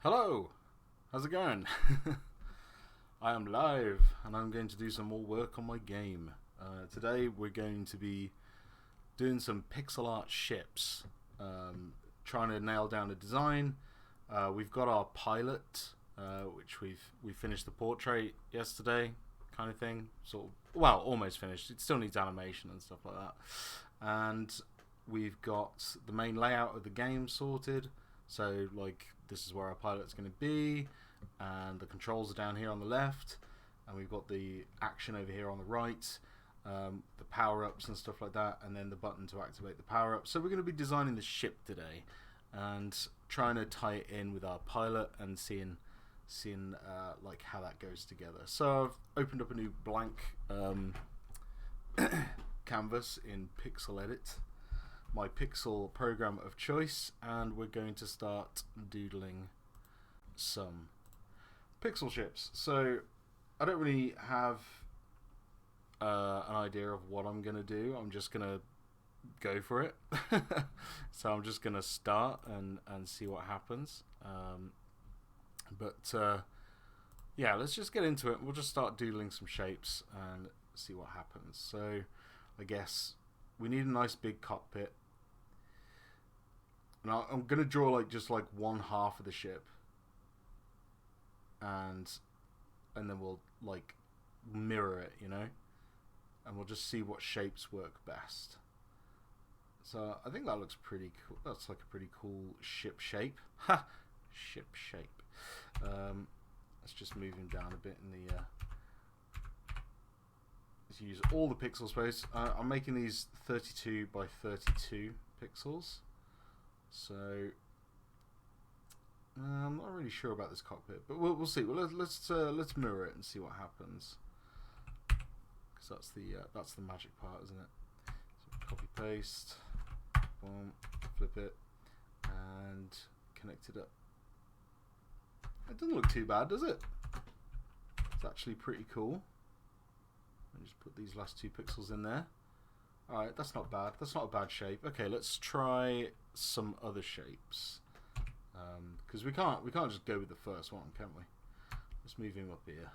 Hello, how's it going? I am live and I'm going to do some more work on my game. Today we're going to be doing some pixel art ships, trying to nail down a design. We've got our pilot, which we finished the portrait yesterday, kind of thing. Sort of, well, almost finished. It still needs animation and stuff like that. And we've got the main layout of the game sorted. So, like, this is where our pilot's going to be, and the controls are down here on the left, and we've got the action over here on the right, the power-ups and stuff like that, and then the button to activate the power-up. So we're going to be designing the ship today, and trying to tie it in with our pilot and seeing like how that goes together. So I've opened up a new blank canvas in Pixel Edit, my pixel program of choice, and we're going to start doodling some pixel ships. So I don't really have an idea of what I'm gonna do. I'm just gonna go for it. So I'm just gonna start and see what happens. Yeah, let's just get into it. We'll just start doodling some shapes and see what happens. So I guess we need a nice big cockpit. Now I'm gonna draw just one half of the ship, and then we'll mirror it, and we'll just see what shapes work best. So I think that looks pretty cool. That's like a pretty cool ship shape. Ha! Ship shape. Let's just move him down a bit in the. Let's use all the pixel space. I'm making these 32 by 32 pixels. So I'm not really sure about this cockpit, but we'll see. Well, let's mirror it and see what happens, because that's the magic part, isn't it? So copy paste, boom, flip it, and connect it up. It doesn't look too bad, does it? It's actually pretty cool. Let me just put these last 2 pixels in there. Alright, that's not bad. That's not a bad shape. Okay, let's try some other shapes. Because we can't just go with the first one, can we? Let's move him up here.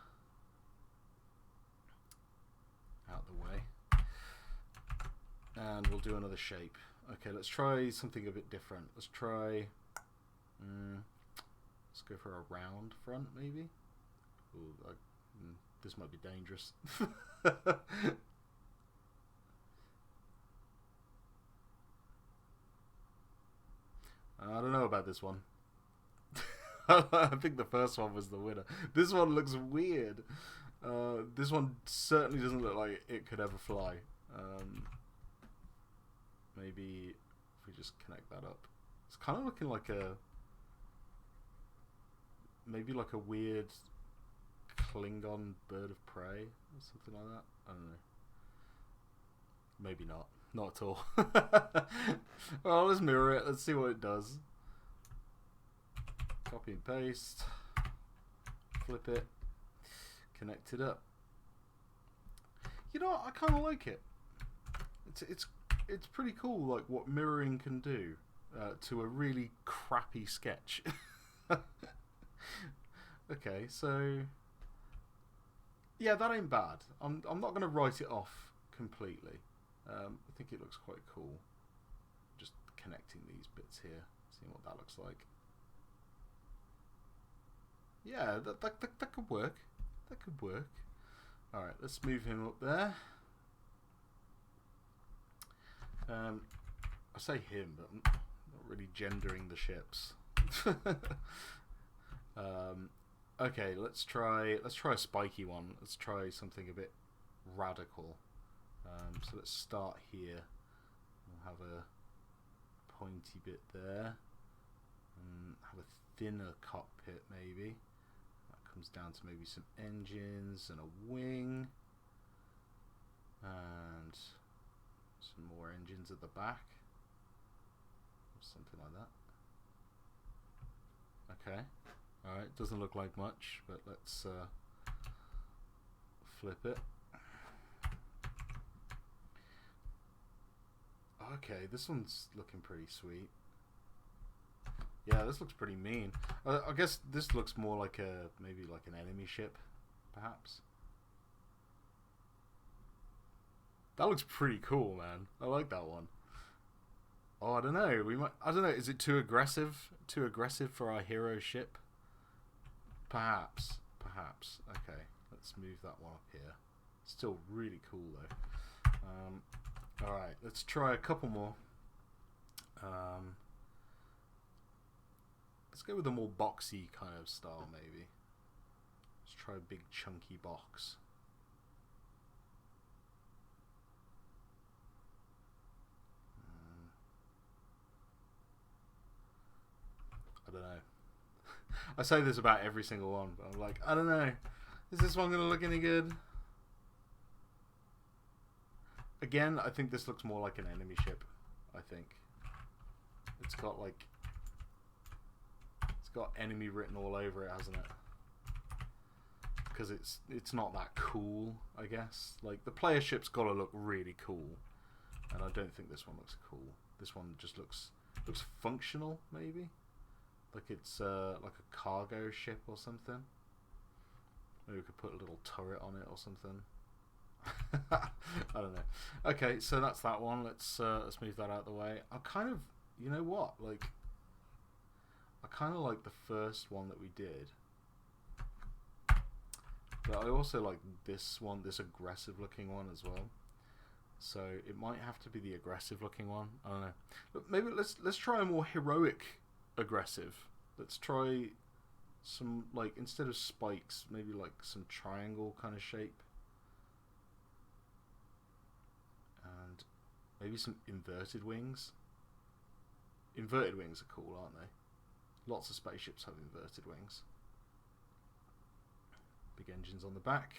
Out the way. And we'll do another shape. Okay, let's try something a bit different. Let's try... let's go for a round front, maybe? Ooh, this might be dangerous. I don't know about this one. I think the first one was the winner. This one looks weird. This one certainly doesn't look like it could ever fly. Maybe if we just connect that up. It's kind of looking like maybe like a weird Klingon bird of prey or something like that. I don't know. Maybe not. Not at all. Well, let's mirror it. Let's see what it does. Copy and paste. Flip it. Connect it up. You know what? I kind of like it. It's pretty cool, like what mirroring can do to a really crappy sketch. Okay, so yeah, that ain't bad. I'm not gonna write it off completely. I think it looks quite cool. Just connecting these bits here, seeing what that looks like. Yeah, that could work. That could work. Alright, let's move him up there. I say him, but I'm not really gendering the ships. Okay, let's try a spiky one. Let's try something a bit radical. So let's start here. We'll have a pointy bit there, and have a thinner cockpit maybe. That comes down to maybe some engines and a wing, and some more engines at the back, or something like that. Okay, alright, doesn't look like much, but let's flip it. Okay, this one's looking pretty sweet. Yeah, this looks pretty mean. I guess this looks more like maybe like an enemy ship, perhaps. That looks pretty cool, man. I like that one. Oh, I don't know. We might. I don't know. Is it too aggressive? Too aggressive for our hero ship? Perhaps. Perhaps. Okay. Let's move that one up here. Still really cool though. All right. Let's try a couple more. Let's go with a more boxy kind of style, maybe. Let's try a big chunky box. I don't know. I say this about every single one, but I'm like, I don't know. Is this one going to look any good? Again, I think this looks more like an enemy ship. I think. It's got like... It's got enemy written all over it, hasn't it? Because it's not that cool, I guess. Like, the player ship's got to look really cool. And I don't think this one looks cool. This one just looks functional, maybe? Like it's like a cargo ship or something. Maybe we could put a little turret on it or something. I don't know. Okay, so that's that one. Let's move that out of the way. I kind of, you know what? Like, I kind of like the first one that we did, but I also like this one, this aggressive looking one as well. So it might have to be the aggressive looking one. I don't know. But maybe let's try a more heroic aggressive. Let's try some, like, instead of spikes, maybe like some triangle kind of shape. And maybe some inverted wings. Inverted wings are cool, aren't they? Lots of spaceships have inverted wings. Big engines on the back.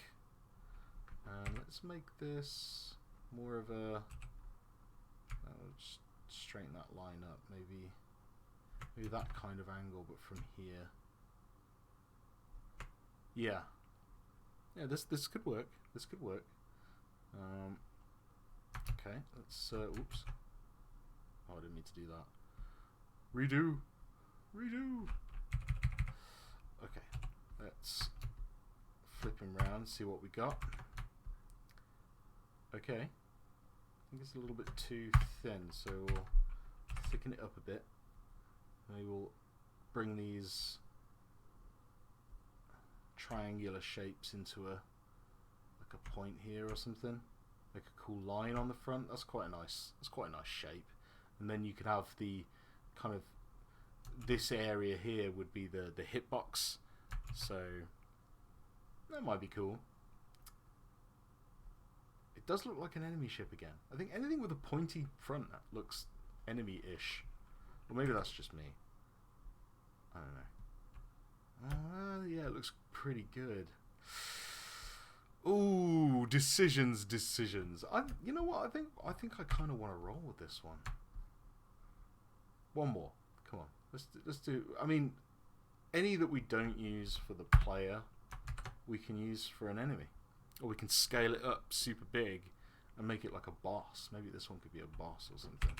And let's make this more of a... just straighten that line up, maybe that kind of angle, but from here. Yeah, this could work. This could work. Okay, let's oops. Oh, I didn't mean to do that. Redo. Okay, let's flip him around, see what we got. Okay, I think it's a little bit too thin, so we'll thicken it up a bit. Maybe we'll bring these triangular shapes into a point here or something, like a cool line on the front. That's quite a nice shape. And then you could have the kind of, this area here would be the hitbox, so that might be cool. It does look like an enemy ship again. I think anything with a pointy front looks enemy-ish. Or maybe that's just me. I don't know. Yeah, it looks pretty good. Ooh, decisions. You know what? I think I kind of want to roll with this one. One more. Come on. Let's do. I mean, any that we don't use for the player, we can use for an enemy, or we can scale it up super big and make it like a boss. Maybe this one could be a boss or something.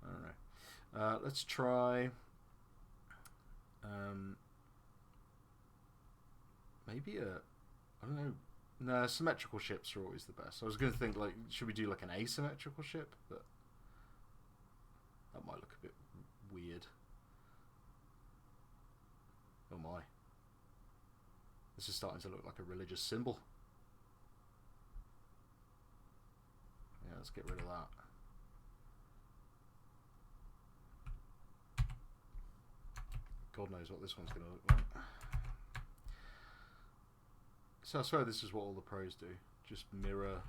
I don't know. Let's try. Maybe I don't know. No, symmetrical ships are always the best. I was going to think, like, should we do like an asymmetrical ship? But that might look a bit weird. Oh my. This is starting to look like a religious symbol. Yeah, let's get rid of that. God knows what this one's going to look like. So I swear this is what all the pros do. Just mirror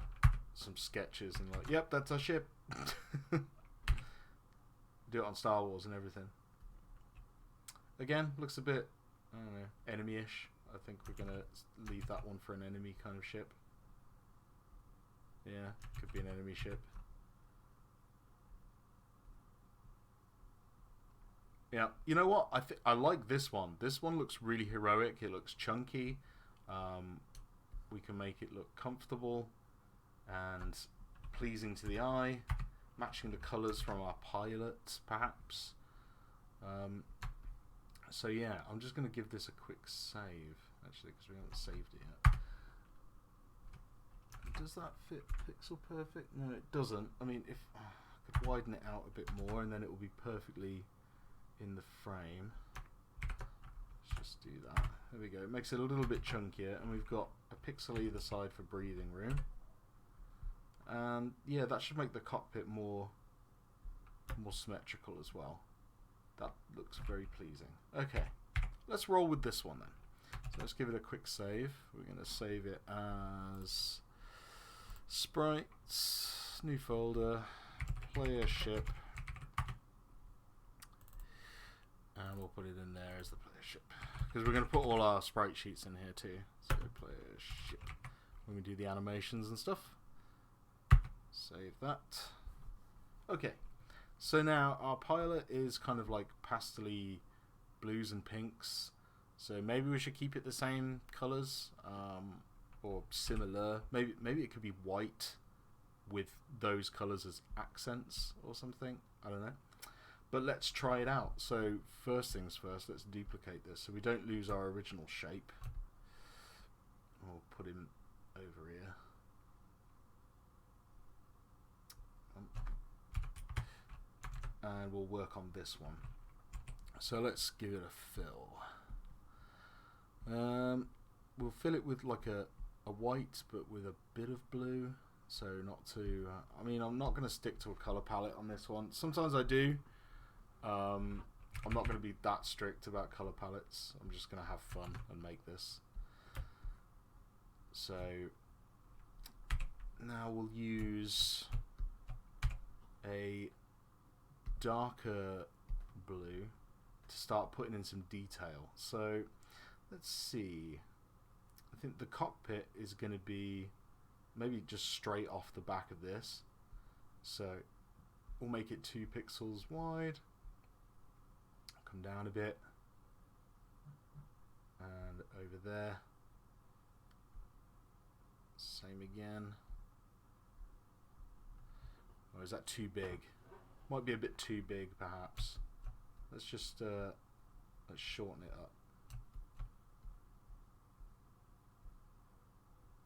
some sketches and like, yep, that's our ship. Do it on Star Wars and everything. Again, looks a bit, I don't know, enemy-ish. I think we're going to leave that one for an enemy kind of ship. Yeah, could be an enemy ship. Yeah, you know what? I like this one. This one looks really heroic. It looks chunky. We can make it look comfortable and pleasing to the eye, matching the colours from our pilot, perhaps. So yeah, I'm just going to give this a quick save, actually, because we haven't saved it yet. Does that fit pixel perfect? No, it doesn't. I mean, if I could widen it out a bit more, and then it will be perfectly in the frame. Let's just do that. There we go. It makes it a little bit chunkier, and we've got a pixel either side for breathing room. And yeah, that should make the cockpit more symmetrical as well. That looks very pleasing. Okay, let's roll with this one then. So let's give it a quick save. We're going to save it as sprites, new folder, player ship, and we'll put it in there as the player ship, because we're going to put all our sprite sheets in here too. So player ship, when we do the animations and stuff. Save that. Okay, so now our pilot is kind of like pastel-y blues and pinks, so maybe we should keep it the same colors, or similar. Maybe it could be white with those colors as accents or something. I don't know, but let's try it out. So first things first, let's duplicate this so we don't lose our original shape. We'll put him over here. And we'll work on this one. So let's give it a fill. We'll fill it with like a white, but with a bit of blue. So not too. I mean, I'm not going to stick to a color palette on this one. Sometimes I do. I'm not going to be that strict about color palettes. I'm just going to have fun and make this. So now we'll use a darker blue to start putting in some detail. So let's see, I think the cockpit is going to be maybe just straight off the back of this, so we'll make it 2 pixels wide, come down a bit, and over there, same again. Or is that too big? Might be a bit too big, perhaps. Let's just let's shorten it up.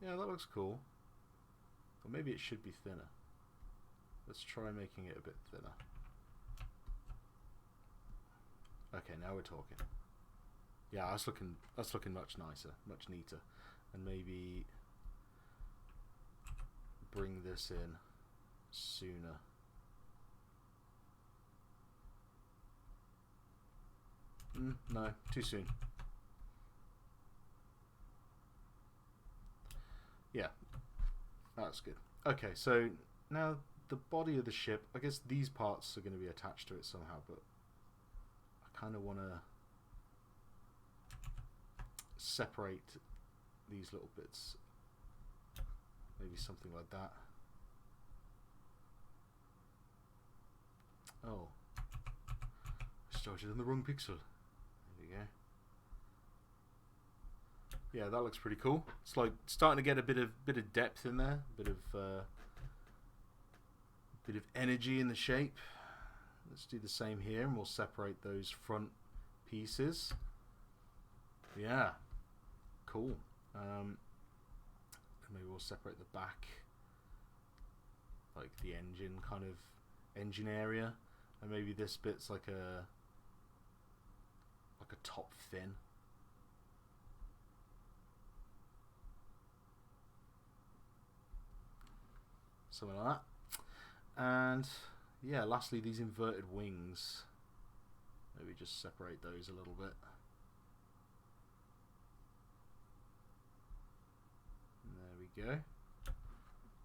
Yeah, that looks cool. Or maybe it should be thinner. Let's try making it a bit thinner. Okay, now we're talking. Yeah, that's looking much nicer, much neater. And maybe bring this in sooner. No, too soon. Yeah, that's good. Okay, so now the body of the ship, I guess these parts are going to be attached to it somehow, but I kind of want to separate these little bits. Maybe something like that. Oh, I started in the wrong pixel. There we go. Yeah, that looks pretty cool. It's like starting to get a bit of depth in there, bit of energy in the shape. Let's do the same here, and we'll separate those front pieces. Yeah, cool. And maybe we'll separate the back, like the engine area, and maybe this bit's like a top fin. Something like that. And yeah, lastly, these inverted wings, maybe just separate those a little bit. And there we go.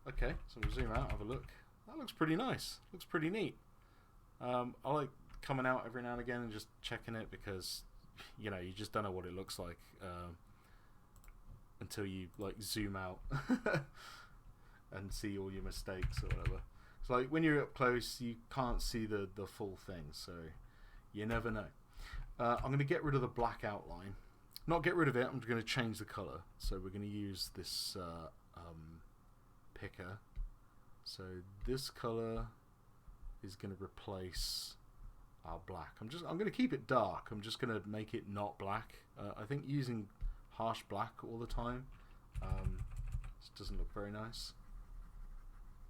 Okay, so we'll zoom out, have a look. That looks pretty nice. Looks pretty neat. I like coming out every now and again and just checking it, because you know, you just don't know what it looks like until you like zoom out and see all your mistakes or whatever. It's like when you're up close, you can't see the full thing, so you never know. I'm going to get rid of the black outline. Not get rid of it, I'm going to change the color. So we're going to use this picker. So this color is going to replace are black. I'm going to keep it dark. I'm just going to make it not black. I think using harsh black all the time just doesn't look very nice.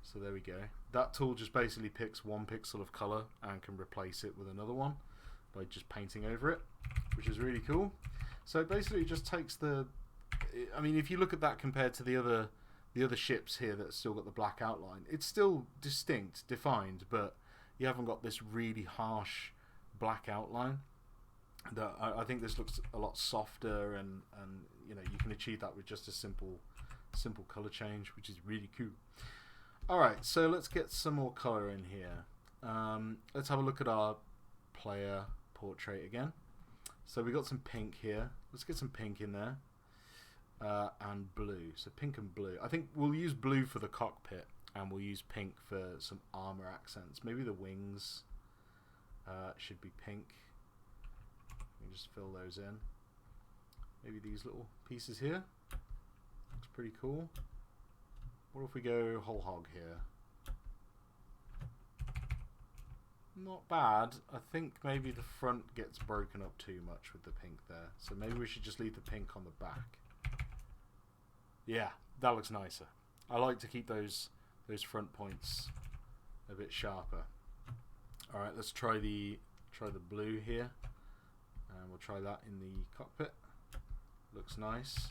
So there we go. That tool just basically picks one pixel of color and can replace it with another one by just painting over it, which is really cool. So it basically just takes the, I mean, if you look at that compared to the other ships here that still got the black outline, it's still distinct, defined, but you haven't got this really harsh black outline. That I think this looks a lot softer, and you know, you can achieve that with just a simple color change, which is really cool. Alright, so let's get some more color in here. Let's have a look at our player portrait again. So we got some pink here. Let's get some pink in there. And blue. So pink and blue. I think we'll use blue for the cockpit, and we'll use pink for some armor accents. Maybe the wings should be pink. We can just fill those in. Maybe these little pieces here. Looks pretty cool. What if we go whole hog here? Not bad. I think maybe the front gets broken up too much with the pink there. So maybe we should just leave the pink on the back. Yeah, that looks nicer. I like to keep those front points a bit sharper. Alright, let's try the blue here. And we'll try that in the cockpit. Looks nice.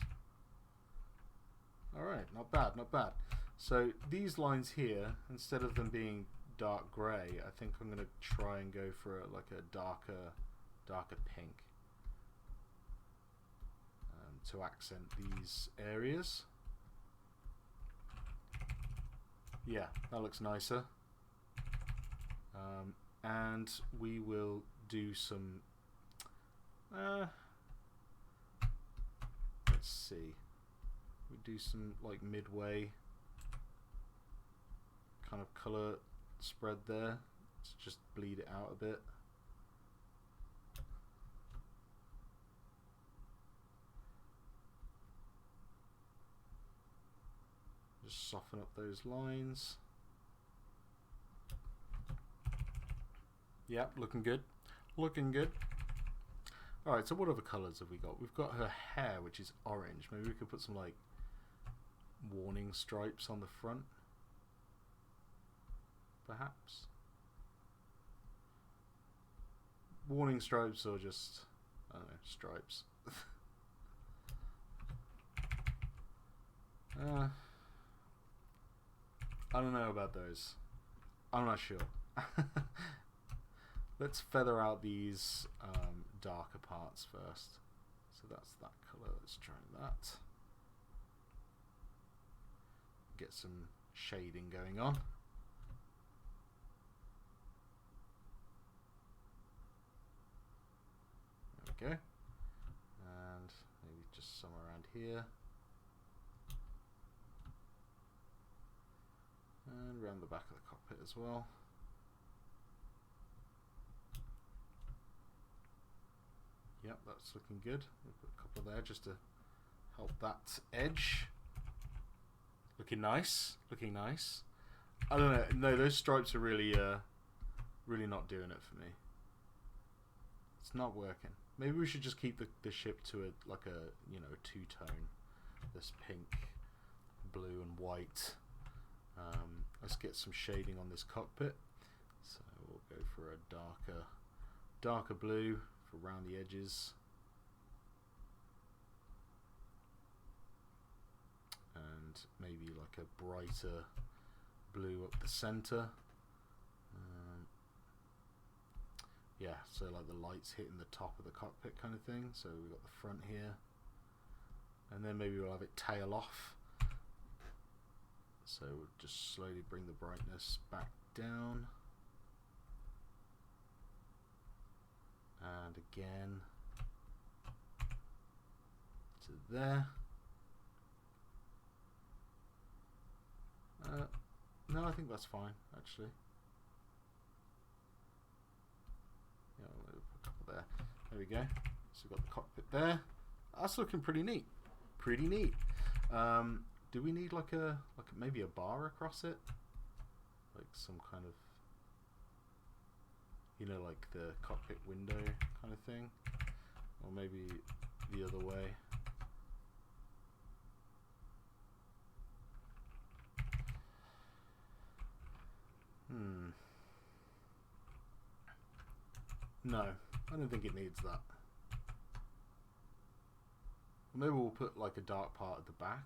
Alright, not bad, not bad. So these lines here, instead of them being dark grey, I think I'm going to try and go for like a darker pink to accent these areas. Yeah, that looks nicer. And we will do some let's see. We do some like midway kind of color spread there to just bleed it out a bit. Just soften up those lines. Yep, looking good. Looking good. Alright, so what other colours have we got? We've got her hair, which is orange. Maybe we could put some like warning stripes on the front. Perhaps. Warning stripes or just, I don't know, stripes. I don't know about those. I'm not sure. Let's feather out these darker parts first. So that's that colour. Let's try that. Get some shading going on. There we go. And maybe just some around here. And around the back of the cockpit as well. Yep, that's looking good. We'll put a couple there just to help that edge. Looking nice. Looking nice. I don't know. No, those stripes are really, really not doing it for me. It's not working. Maybe we should just keep the ship to a like a two-tone. This pink, blue, and white. Let's get some shading on this cockpit. So we'll go for a darker blue for around the edges, and maybe like a brighter blue up the center. Yeah, so like the lights hitting the top of the cockpit kind of thing. So we've got the front here, and then maybe we'll have it tail off. So we'll just slowly bring the brightness back down. And again to there. No, I think that's fine actually. Yeah, we'll put a couple there. There we go. So we've got the cockpit there. That's looking pretty neat. Pretty neat. Do we need like maybe a bar across it? Like some kind of you know, like the cockpit window kind of thing, or maybe the other way. No, I don't think it needs that. Maybe we'll put like a dark part at the back.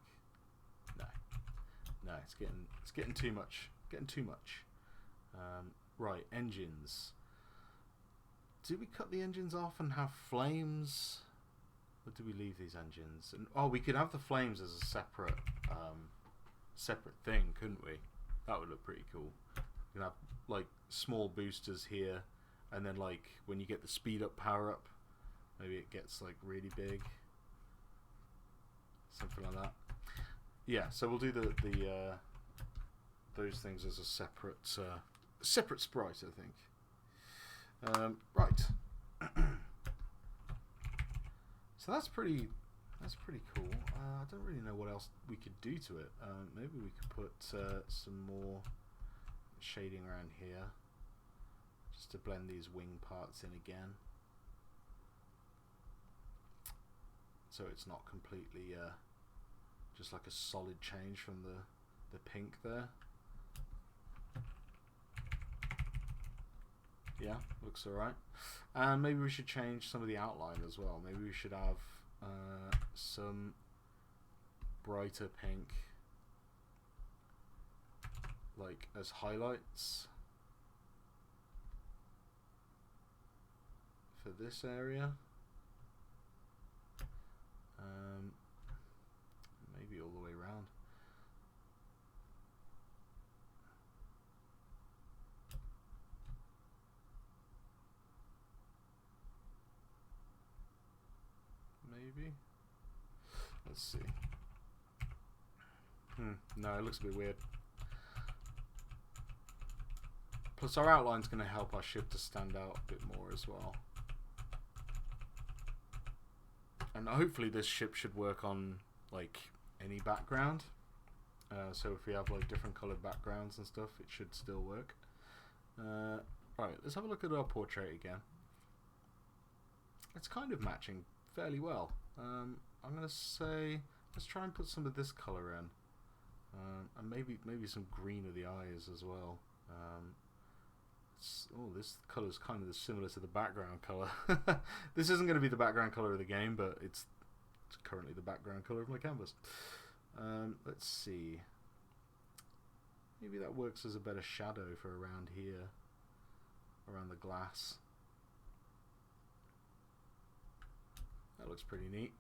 No, it's getting too much. Right, engines. Do we cut the engines off and have flames, or do we leave these engines? And oh, we could have the flames as a separate thing, couldn't we? That would look pretty cool. You can have like small boosters here, and then like when you get the speed up power up, maybe it gets like really big, something like that. Yeah, so we'll do those things as a separate sprite, I think. Right. So that's pretty cool. I don't really know what else we could do to it. Maybe we could put some more shading around here, just to blend these wing parts in again, so it's not completely just like a solid change from the pink there. Yeah, looks alright. And maybe we should change some of the outline as well. Maybe we should have some brighter pink, like as highlights for this area. Maybe all the way around. Maybe. Let's see. No, it looks a bit weird. Plus our outline's going to help our ship to stand out a bit more as well. And hopefully this ship should work on like any background. So if we have like different colored backgrounds and stuff, it should still work. Right, let's have a look at our portrait again. It's kind of matching fairly well. I'm gonna say let's try and put some of this color in, and maybe some green of the eyes as well. Oh, this color is kind of similar to the background color. This isn't going to be the background color of the game, but it's currently the background color of my canvas. Let's see. Maybe that works as a better shadow for around here, around the glass. That looks pretty neat.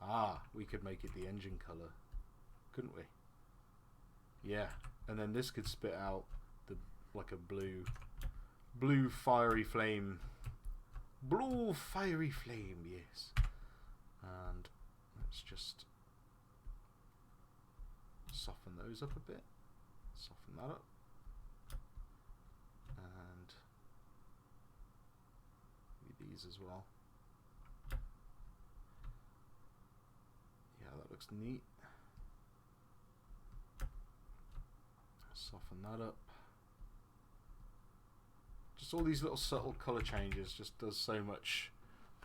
Ah, we could make it the engine color, couldn't we? Yeah, and then this could spit out like a blue fiery flame. Blue fiery flame, yes. And let's just soften those up a bit. Soften that up. And maybe these as well. Yeah, that looks neat. Soften that up. Just all these little subtle color changes just does so much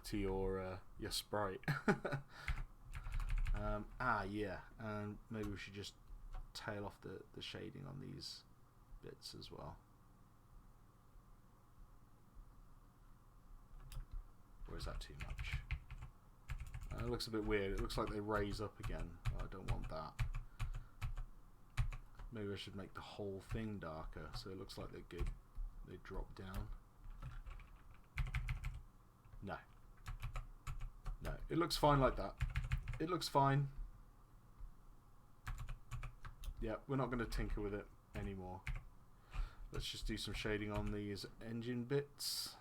to your sprite. Yeah, and maybe we should just tail off the shading on these bits as well. Or is that too much? It looks a bit weird. It looks like they raise up again. I don't want that. Maybe I should make the whole thing darker so it looks like they're good. They drop down. No. No, it looks fine like that. It looks fine. Yeah, we're not going to tinker with it anymore. Let's just do some shading on these engine bits.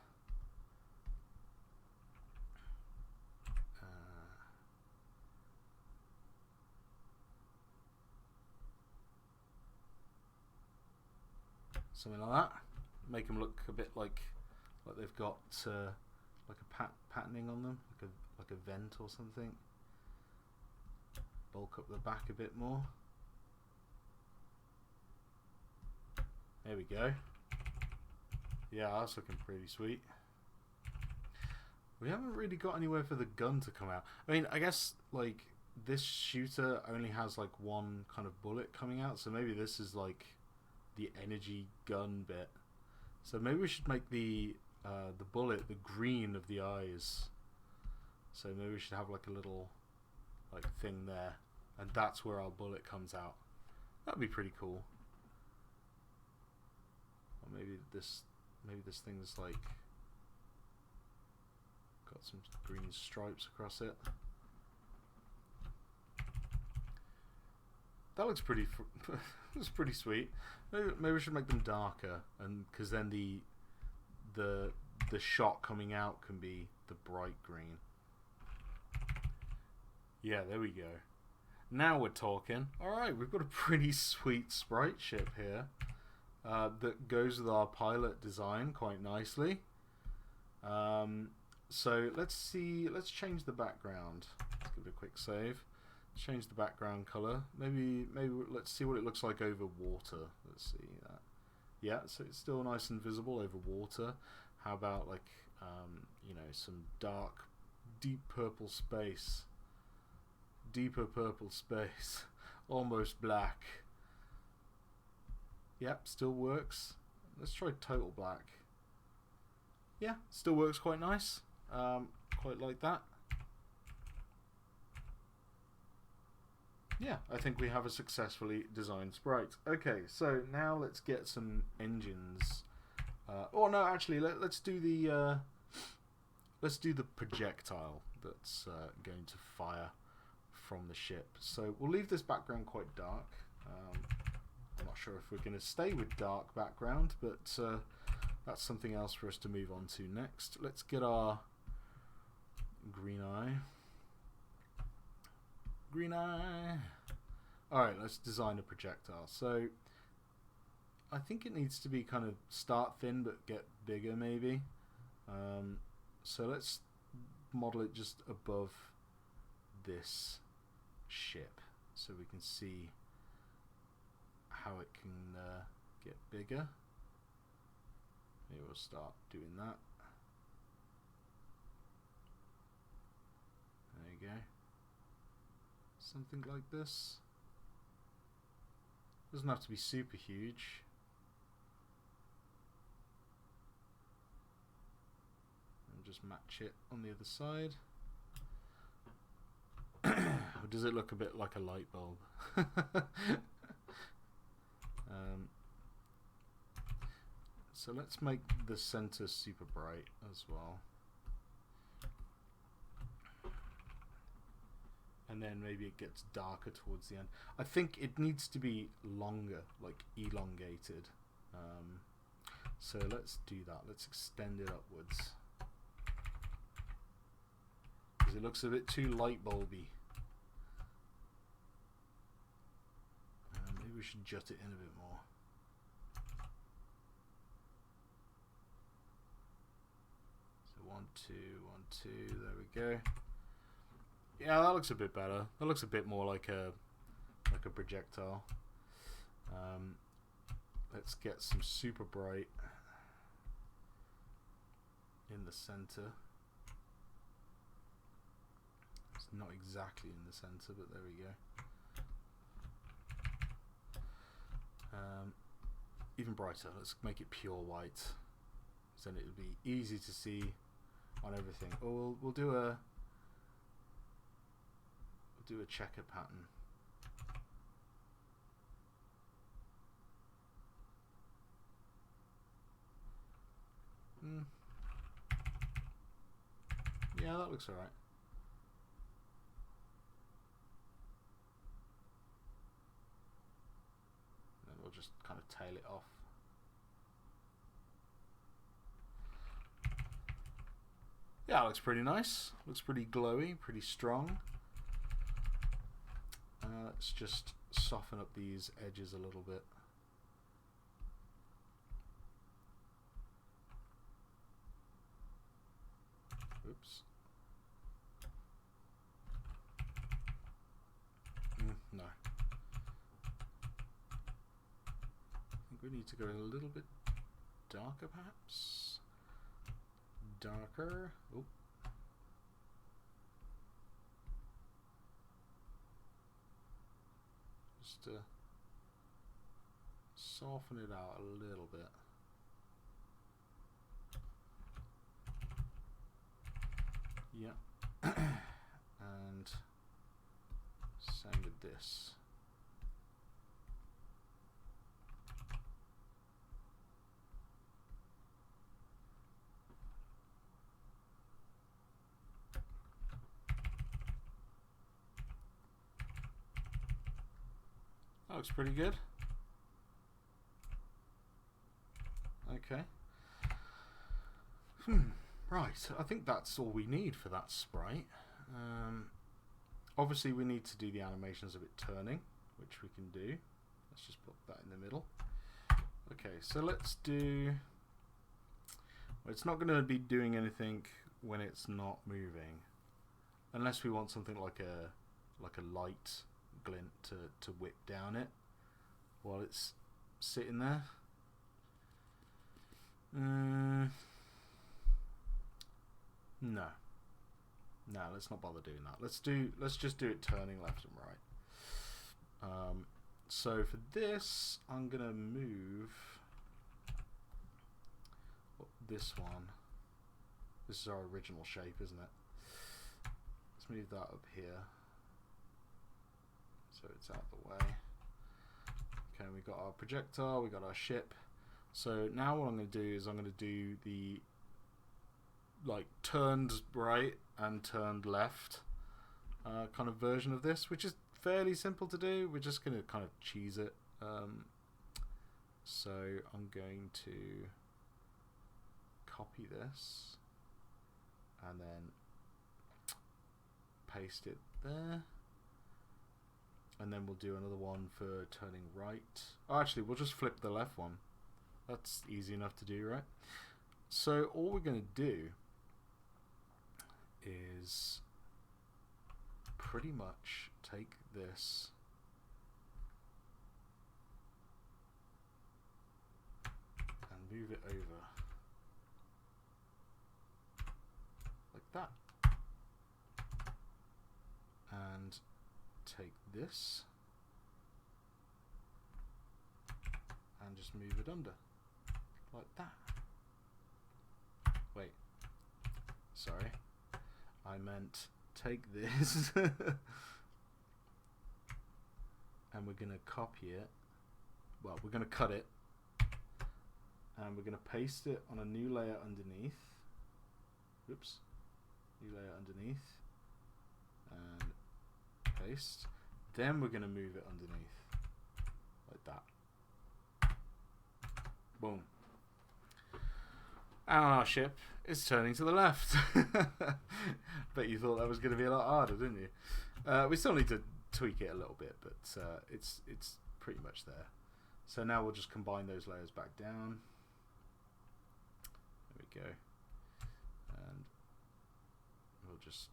Something like that. Make them look a bit like they've got like a patterning on them, like a vent or something. Bulk up the back a bit more. There we go. Yeah, that's looking pretty sweet. We haven't really got anywhere for the gun to come out. I mean, I guess, like, this shooter only has, like, one kind of bullet coming out, so maybe this is, like, the energy gun bit. So maybe we should make the bullet the green of the eyes. So maybe we should have, like, a little, like, thing there. And that's where our bullet comes out. That'd be pretty cool. Or maybe this thing's, like, got some green stripes across it. That looks pretty. That's pretty sweet. Maybe we should make them darker, and because then the shot coming out can be the bright green. Yeah, there we go. Now we're talking. All right, we've got a pretty sweet sprite ship here that goes with our pilot design quite nicely. So let's see. Let's change the background. Let's give it a quick save. Let's change the background color. Maybe let's see what it looks like over water. Let's see that. Yeah, so it's still nice and visible over water. How about, like, you know, some dark, deep purple space. Deeper purple space. Almost black. Yep, still works. Let's try total black. Yeah, still works quite nice. Quite like that. Yeah, I think we have a successfully designed sprite. Okay, so now let's get some engines. Oh no, actually, let's do the projectile that's going to fire from the ship. So we'll leave this background quite dark. I'm not sure if we're going to stay with dark background, but that's something else for us to move on to next. Let's get our green eye. Green eye. Alright, let's design a projectile. So I think it needs to be kind of start thin but get bigger maybe. So let's model it just above this ship so we can see how it can get bigger. Maybe we'll start doing that. There you go. Something like this. Doesn't have to be super huge. And just match it on the other side. Or does it look a bit like a light bulb? So let's make the center super bright as well. And then maybe it gets darker towards the end. I think it needs to be longer, like elongated. So let's do that. Let's extend it upwards. Because it looks a bit too light bulby. Maybe we should jut it in a bit more. So 1, 2, 1, 2. There we go. Yeah, that looks a bit better. That looks a bit more like a projectile. Let's get some super bright in the center. It's not exactly in the center, but there we go. Even brighter. Let's make it pure white, so then it'll be easy to see on everything. Or we'll do a checker pattern. Yeah, that looks alright. Then we'll just kind of tail it off. Yeah, it looks pretty nice. Looks pretty glowy, pretty strong. Let's just soften up these edges a little bit. Oops. No. I think we need to go a little bit darker, perhaps? Darker. Oh. Just to soften it out a little bit. Yeah. And same with this. That looks pretty good. Okay. Right, I think that's all we need for that sprite. Obviously we need to do the animations of it turning, which we can do. Let's just put that in the middle. Okay, so let's do... Well, it's not going to be doing anything when it's not moving, unless we want something like a light glint to whip down it while it's sitting there. No, let's not bother doing that. Let's just do it turning left and right. So for this, I'm gonna move this one. This is our original shape, isn't it? Let's move that up here so it's out the way. Okay, we got our projectile, we got our ship. So now what I'm going to do is I'm going to do the like turned right and turned left kind of version of this, which is fairly simple to do. We're just going to kind of cheese it. So I'm going to copy this and then paste it there, and then we'll do another one for turning right. Oh, actually we'll just flip the left one. That's easy enough to do, right? So all we're going to do is pretty much take this and move it over like that, and take this and just move it under like that. Wait, sorry, I meant take this and we're going to copy it, well, we're going to cut it and we're going to paste it on a new layer underneath. Oops, new layer underneath and paste. Then we're going to move it underneath like that. Boom. And our ship is turning to the left. Bet you thought that was going to be a lot harder, didn't you? We still need to tweak it a little bit, but it's pretty much there. So now we'll just combine those layers back down. There we go. And we'll just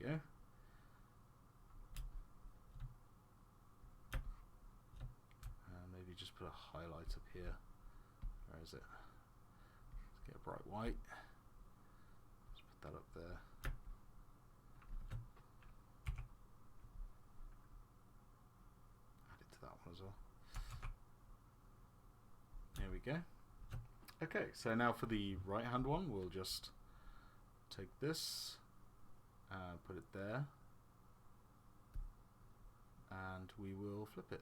go. Maybe just put a highlight up here. Where is it? Let's get a bright white. Let's put that up there. Add it to that one as well. There we go. Okay, so now for the right hand one, we'll just take this, put it there, and we will flip it.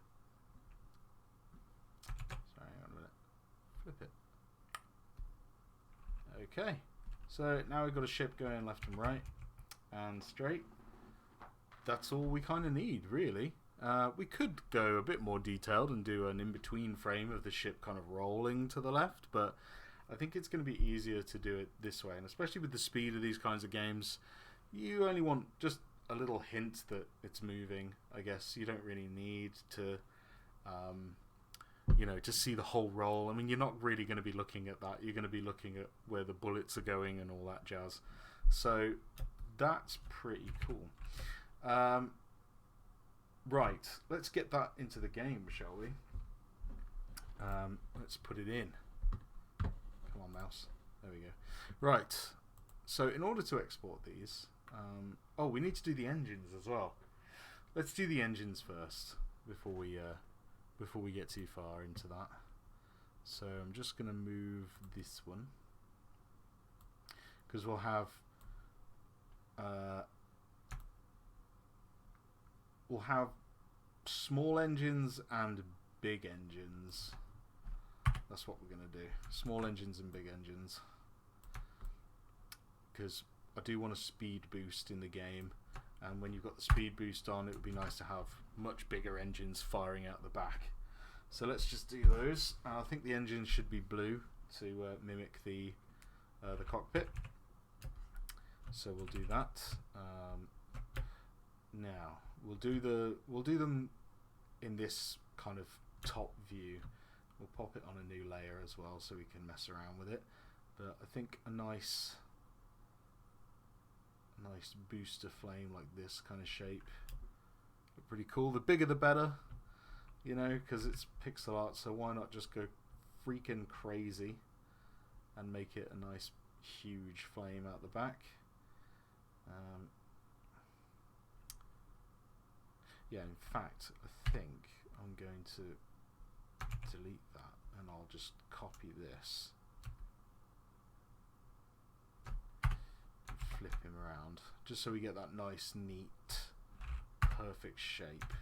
Sorry, hang on a minute. Flip it. Okay, so now we've got a ship going left and right and straight. That's all we kind of need, really. We could go a bit more detailed and do an in-between frame of the ship kind of rolling to the left, but I think it's going to be easier to do it this way, and especially with the speed of these kinds of games, you only want just a little hint that it's moving, I guess. You don't really need to you know, to see the whole roll. I mean, you're not really going to be looking at that. You're going to be looking at where the bullets are going and all that jazz. So that's pretty cool. Right, let's get that into the game, shall we? Let's put it in. Come on, mouse. There we go. Right, so in order to export these, oh, we need to do the engines as well. Let's do the engines first before we get too far into that. So I'm just going to move this one because we'll have small engines and big engines. That's what we're going to do. Small engines and big engines. Because I do want a speed boost in the game. And when you've got the speed boost on, it would be nice to have much bigger engines firing out the back. So let's just do those. I think the engines should be blue to mimic the cockpit. So we'll do that. Now we'll do them in this kind of top view. We'll pop it on a new layer as well, so we can mess around with it. But I think a nice booster flame like this kind of shape look pretty cool. The bigger the better, you know, because it's pixel art. So why not just go freaking crazy and make it a nice huge flame out the back. Yeah, in fact, I think I'm going to delete that and I'll just copy this and flip him around just so we get that nice, neat, perfect shape.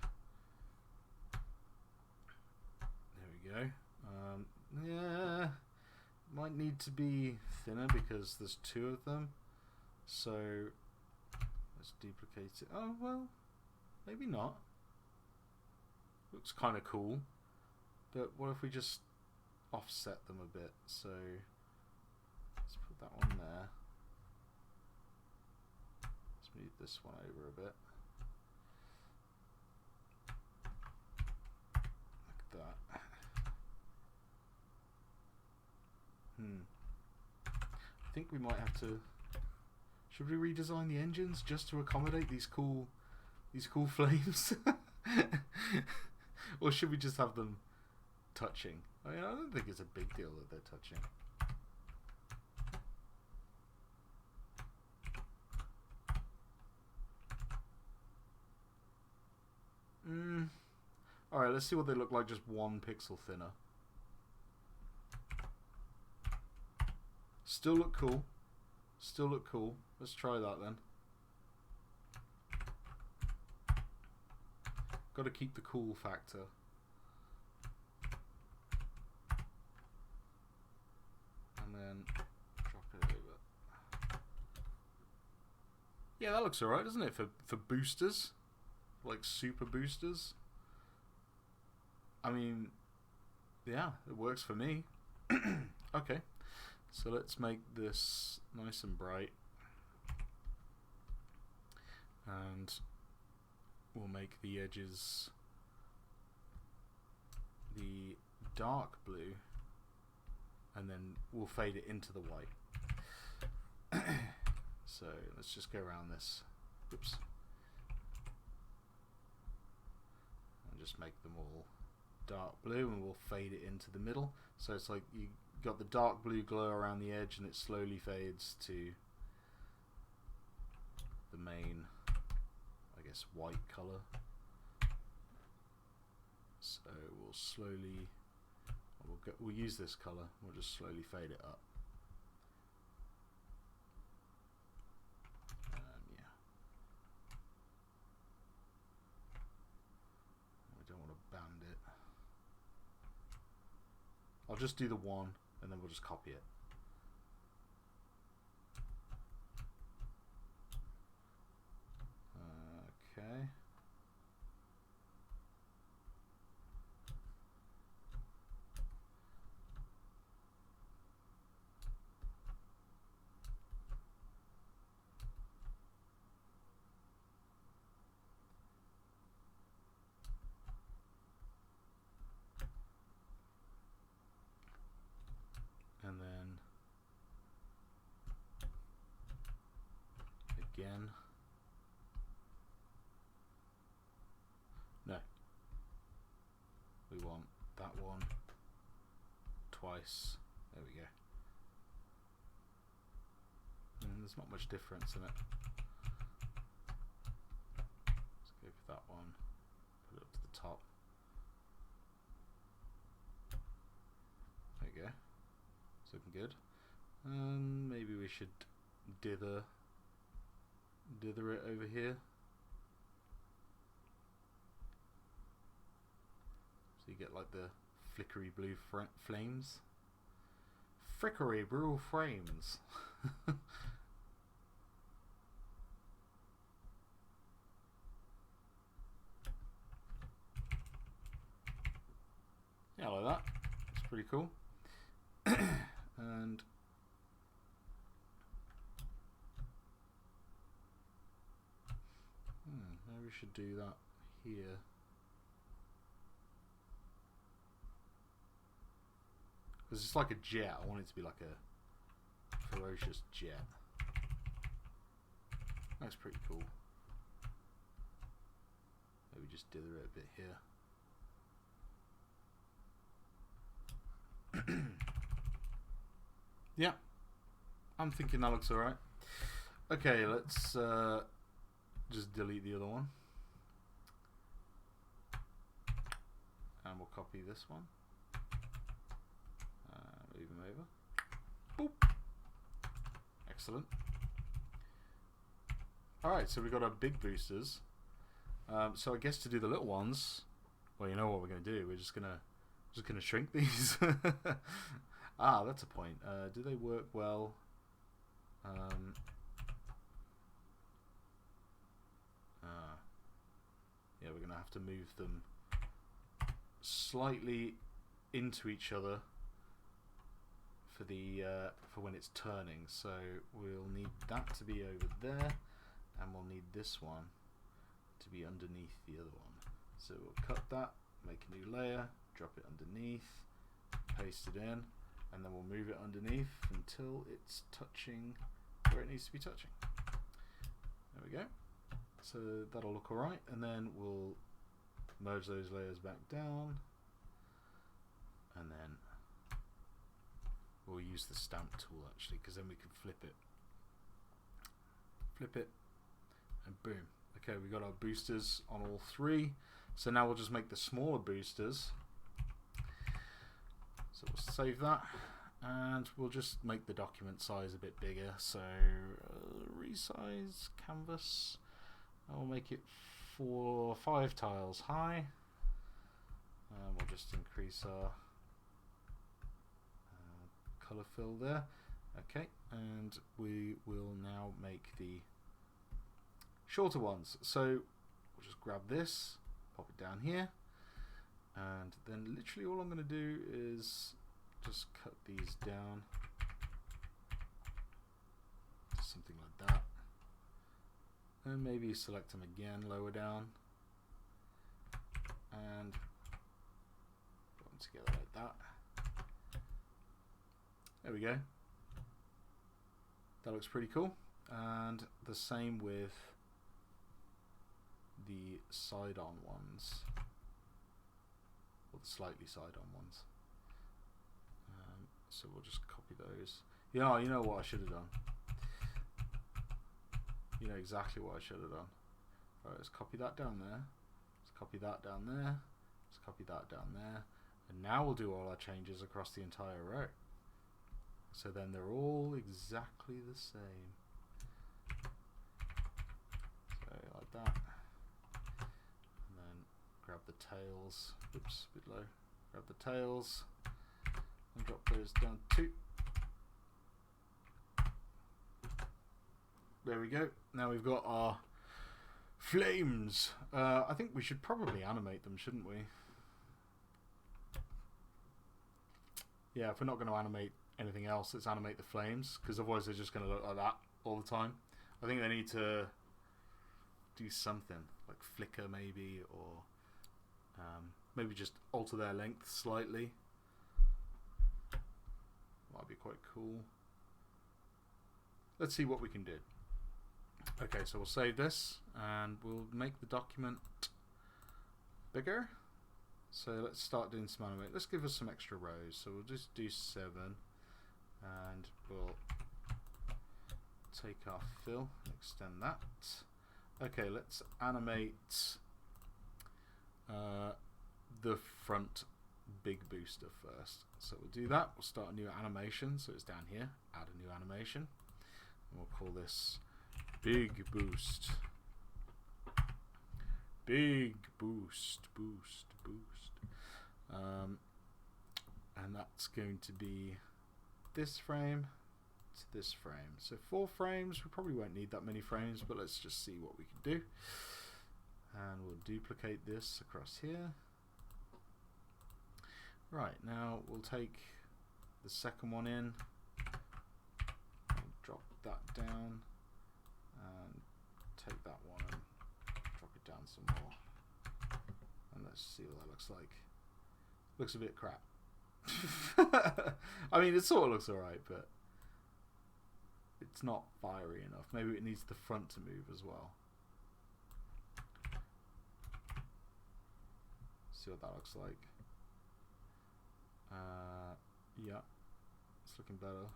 There we go. Yeah, might need to be thinner because there's two of them. So let's duplicate it. Oh well, maybe not. Looks kind of cool. But what if we just offset them a bit? So let's put that one there. Let's move this one over a bit. Like that. I think we might have to. Should we redesign the engines just to accommodate these cool flames? Or should we just have them touching? I mean, I don't think it's a big deal that they're touching. Alright, let's see what they look like just one pixel thinner. Still look cool. Still look cool. Let's try that then. Got to keep the cool factor. And then drop it over. Yeah, that looks alright, doesn't it? For boosters. Like super boosters. I mean, yeah, it works for me. Okay. So let's make this nice and bright. And we'll make the edges the dark blue, and then we'll fade it into the white. So let's just go around this. Oops. And just make them all dark blue, and we'll fade it into the middle. So it's like you got the dark blue glow around the edge, and it slowly fades to the main, I guess, white color. So we'll slowly, we'll use this color. We'll just slowly fade it up. Yeah. We don't want to band it. I'll just do the one, and then we'll just copy it. Okay. again. No. We want that one twice. There we go. And there's not much difference in it. Let's go for that one. Put it up to the top. There you go. It's looking good. And maybe we should dither it over here. So you get like the flickery blue flames. Flickery blue flames. Yeah, I like that. It's pretty cool. And maybe we should do that here. Because it's like a jet. I want it to be like a ferocious jet. That's pretty cool. Maybe just dither it a bit here. Yeah, I'm thinking that looks alright. Okay, let's just delete the other one. And we'll copy this one. Move them over. Boop. Excellent. Alright, so we've got our big boosters. So I guess to do the little ones, well, you know what we're going to do. We're just gonna shrink these. Ah, that's a point. Do they work well? Yeah, we're gonna have to move them slightly into each other for the for when it's turning. So we'll need that to be over there, and we'll need this one to be underneath the other one. So we'll cut that, make a new layer, drop it underneath, paste it in, and then we'll move it underneath until it's touching where it needs to be touching. There we go. So that'll look alright, and then we'll merge those layers back down, and then we'll use the stamp tool actually, because then we can flip it, and boom. Okay, we got our boosters on all three. So now we'll just make the smaller boosters. So we'll save that, and we'll just make the document size a bit bigger. So resize canvas. I'll make it 5 tiles high. We'll just increase our color fill there. Okay, and we will now make the shorter ones. So we'll just grab this, pop it down here, and then literally all I'm going to do is just cut these down to something like that, and maybe select them again lower down and put them together like that. There we go. That looks pretty cool. And the same with the side-on ones, or the slightly side-on ones. So we'll just copy those. Yeah, you know what I should have done. You know exactly what I should have done. Right, let's copy that down there. Let's copy that down there. Let's copy that down there. And now we'll do all our changes across the entire row. So then they're all exactly the same. So like that. And then grab the tails. Oops, a bit low. Grab the tails and drop those down too. There we go. Now we've got our flames. I think we should probably animate them, shouldn't we? Yeah, if we're not going to animate anything else, let's animate the flames, because otherwise they're just going to look like that all the time. I think they need to do something, like flicker maybe, or maybe just alter their length slightly. Might be quite cool. Let's see what we can do. Okay, so we'll save this and we'll make the document bigger. So let's start doing some animate. Let's give us some extra rows. So we'll just do 7 and we'll take our fill, extend that. Okay, let's animate the front big booster first. So we'll do that. We'll start a new animation. So it's down here. Add a new animation. And we'll call this Big Boost. Big Boost. Boost. And that's going to be this frame to this frame. So 4 frames. We probably won't need that many frames, but let's just see what we can do. And we'll duplicate this across here. Right, now we'll take the second one in, drop that down, and take that one and drop it down some more. And let's see what that looks like. Looks a bit crap. I mean, it sort of looks alright, but it's not fiery enough. Maybe it needs the front to move as well. See what that looks like. Yeah, it's looking better.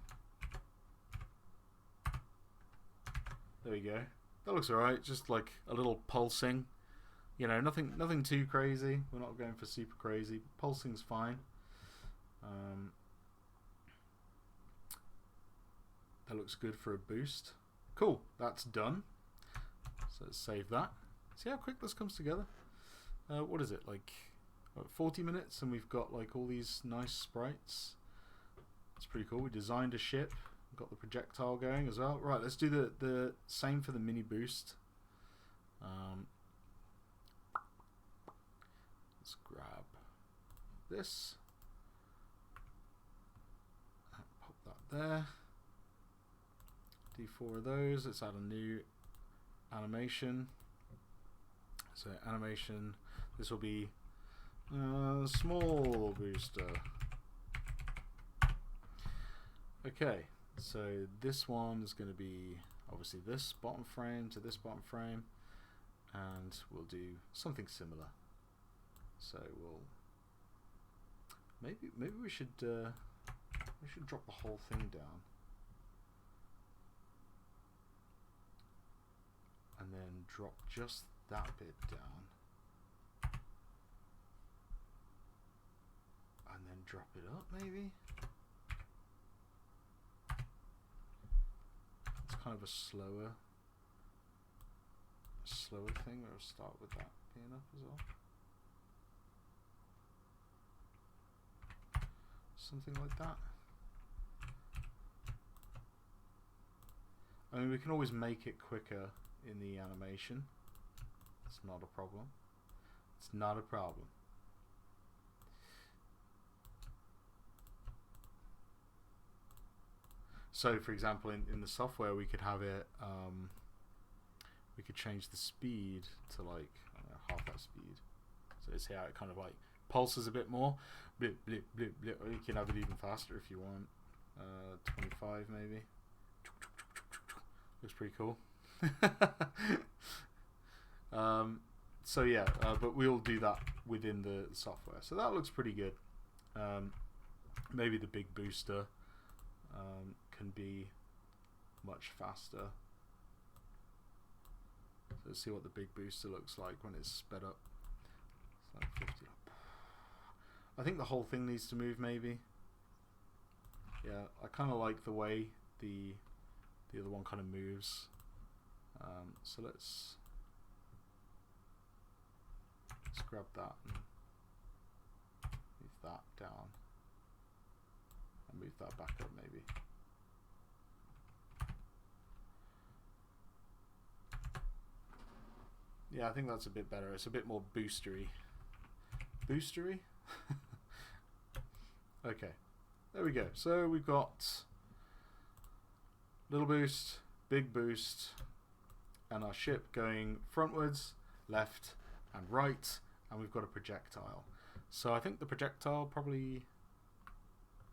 There we go. That looks alright. Just like a little pulsing. You know, nothing too crazy. We're not going for super crazy. Pulsing's fine. That looks good for a boost. Cool. That's done. So let's save that. See how quick this comes together. What is it, like 40 minutes, and we've got like all these nice sprites. It's pretty cool. We designed a ship, got the projectile going as well. Right, let's do the same for the mini boost. Let's grab this, pop that there. Do 4 of those. Let's add a new animation. So animation, this will be small booster. Okay, so this one is going to be obviously this bottom frame to this bottom frame, and we'll do something similar. So we'll maybe we should drop the whole thing down, and then drop just that bit down. And then drop it up, maybe. It's kind of a slower thing. We'll start with that being up as well. Something like that. I mean, we can always make it quicker in the animation. It's not a problem. It's not a problem. So, for example, in the software, we could have it. We could change the speed to like, I don't know, half that speed. So see how it kind of like pulses a bit more. Blip, blip, blip, blip. Or you can have it even faster if you want. 25 maybe. Looks pretty cool. So yeah, but we'll do that within the software. So that looks pretty good. Maybe the big booster can be much faster. So let's see what the big booster looks like when it's sped up. It's like 50 up. I think the whole thing needs to move maybe. Yeah, I kind of like the way the other one kind of moves. So let's grab that and move that down and move that back up maybe. Yeah, I think that's a bit better. It's a bit more boostery. Boostery? Okay, there we go. So we've got little boost, big boost, and our ship going frontwards, left and right, and we've got a projectile. So I think the projectile probably,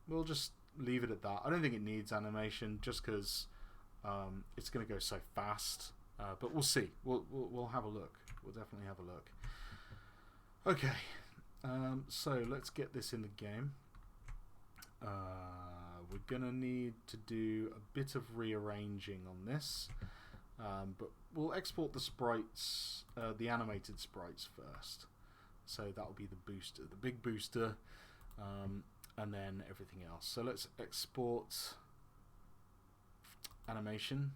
we'll just leave it at that. I don't think it needs animation just because it's going to go so fast but we'll see. We'll have a look. We'll definitely have a look. Okay, so let's get this in the game. We're gonna need to do a bit of rearranging on this, but we'll export the sprites, the animated sprites first. So that'll be the booster, the big booster, and then everything else. So let's export animation.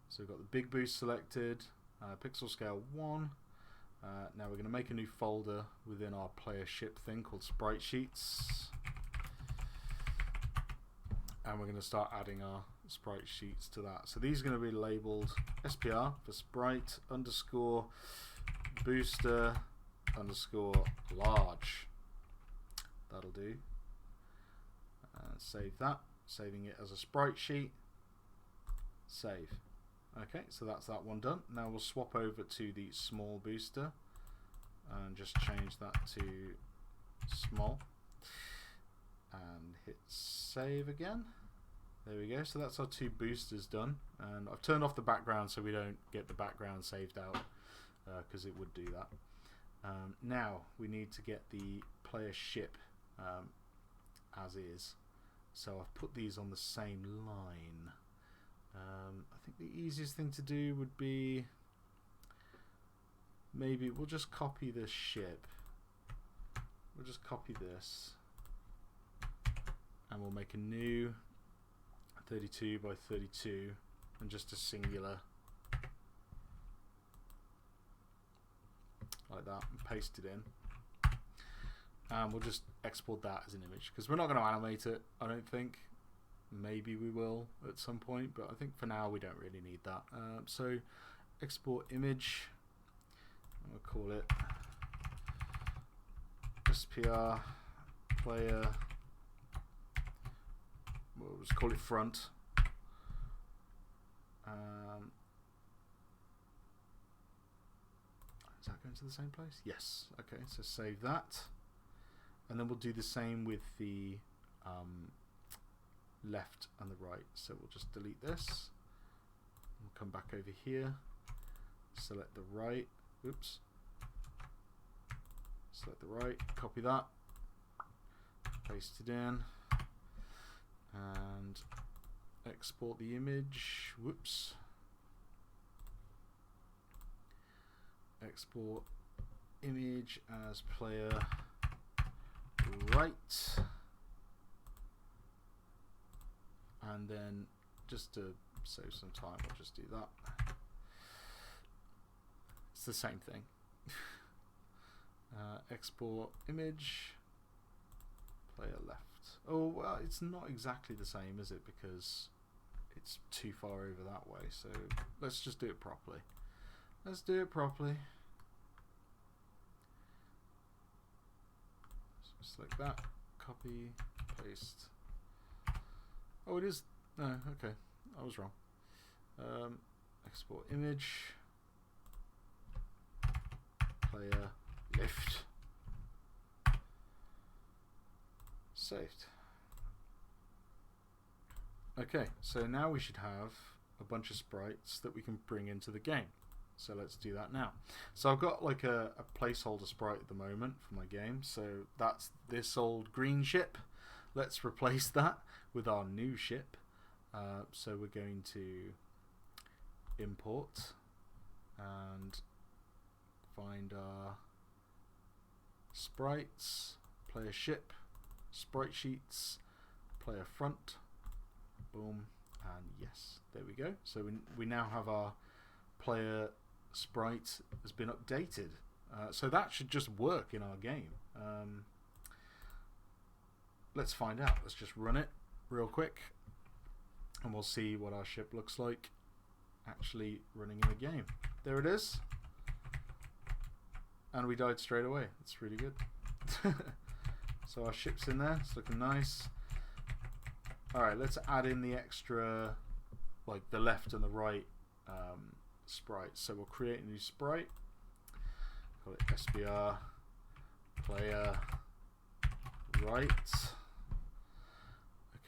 So we've got the big boost selected, pixel scale 1. Now we're going to make a new folder within our player ship thing called sprite sheets, and we're going to start adding our sprite sheets to that. So these are going to be labeled SPR for sprite underscore booster underscore large. That'll do. Save that, saving it as a sprite sheet. Save. Okay, so that's that one done. Now we'll swap over to the small booster and just change that to small and hit save again. There we go. So that's our two boosters done, and I've turned off the background so we don't get the background saved out, because it would do that. Now we need to get the player ship as is, so I've put these on the same line. I think the easiest thing to do would be, maybe we'll just copy this ship. We'll just copy this and we'll make a new 32 by 32 and just a singular like that, and paste it in, and we'll just export that as an image because we're not going to animate it, I don't think. Maybe we will at some point, but I think for now we don't really need that. So export image, and we'll call it SPR player, we'll just call it front. Is that going to the same place? Yes. Okay, so save that, and then we'll do the same with the left and the right. So we'll just delete this, we'll come back over here, select the right, oops, select the right, copy that, paste it in, and export the image, whoops, export image as player right. And then just to save some time, I'll just do that. It's the same thing. Export image, player left. Oh, well, it's not exactly the same, is it? Because it's too far over that way. So let's just do it properly. Let's do it properly. So select that, copy, paste. Oh, it is. No, okay, I was wrong. Export image, player left, saved. Okay, so now we should have a bunch of sprites that we can bring into the game. So let's do that now. So I've got like a placeholder sprite at the moment for my game. So that's this old green ship. Let's replace that with our new ship. So we're going to import and find our sprites, player ship, sprite sheets, player front, boom, and yes, there we go. So we now have our player sprite has been updated. So that should just work in our game. Let's find out. Let's just run it real quick and we'll see what our ship looks like actually running in the game. There it is. And we died straight away. That's really good. So our ship's in there. It's looking nice. Alright, let's add in the extra, like the left and the right sprites. So we'll create a new sprite. Call it SBR player right.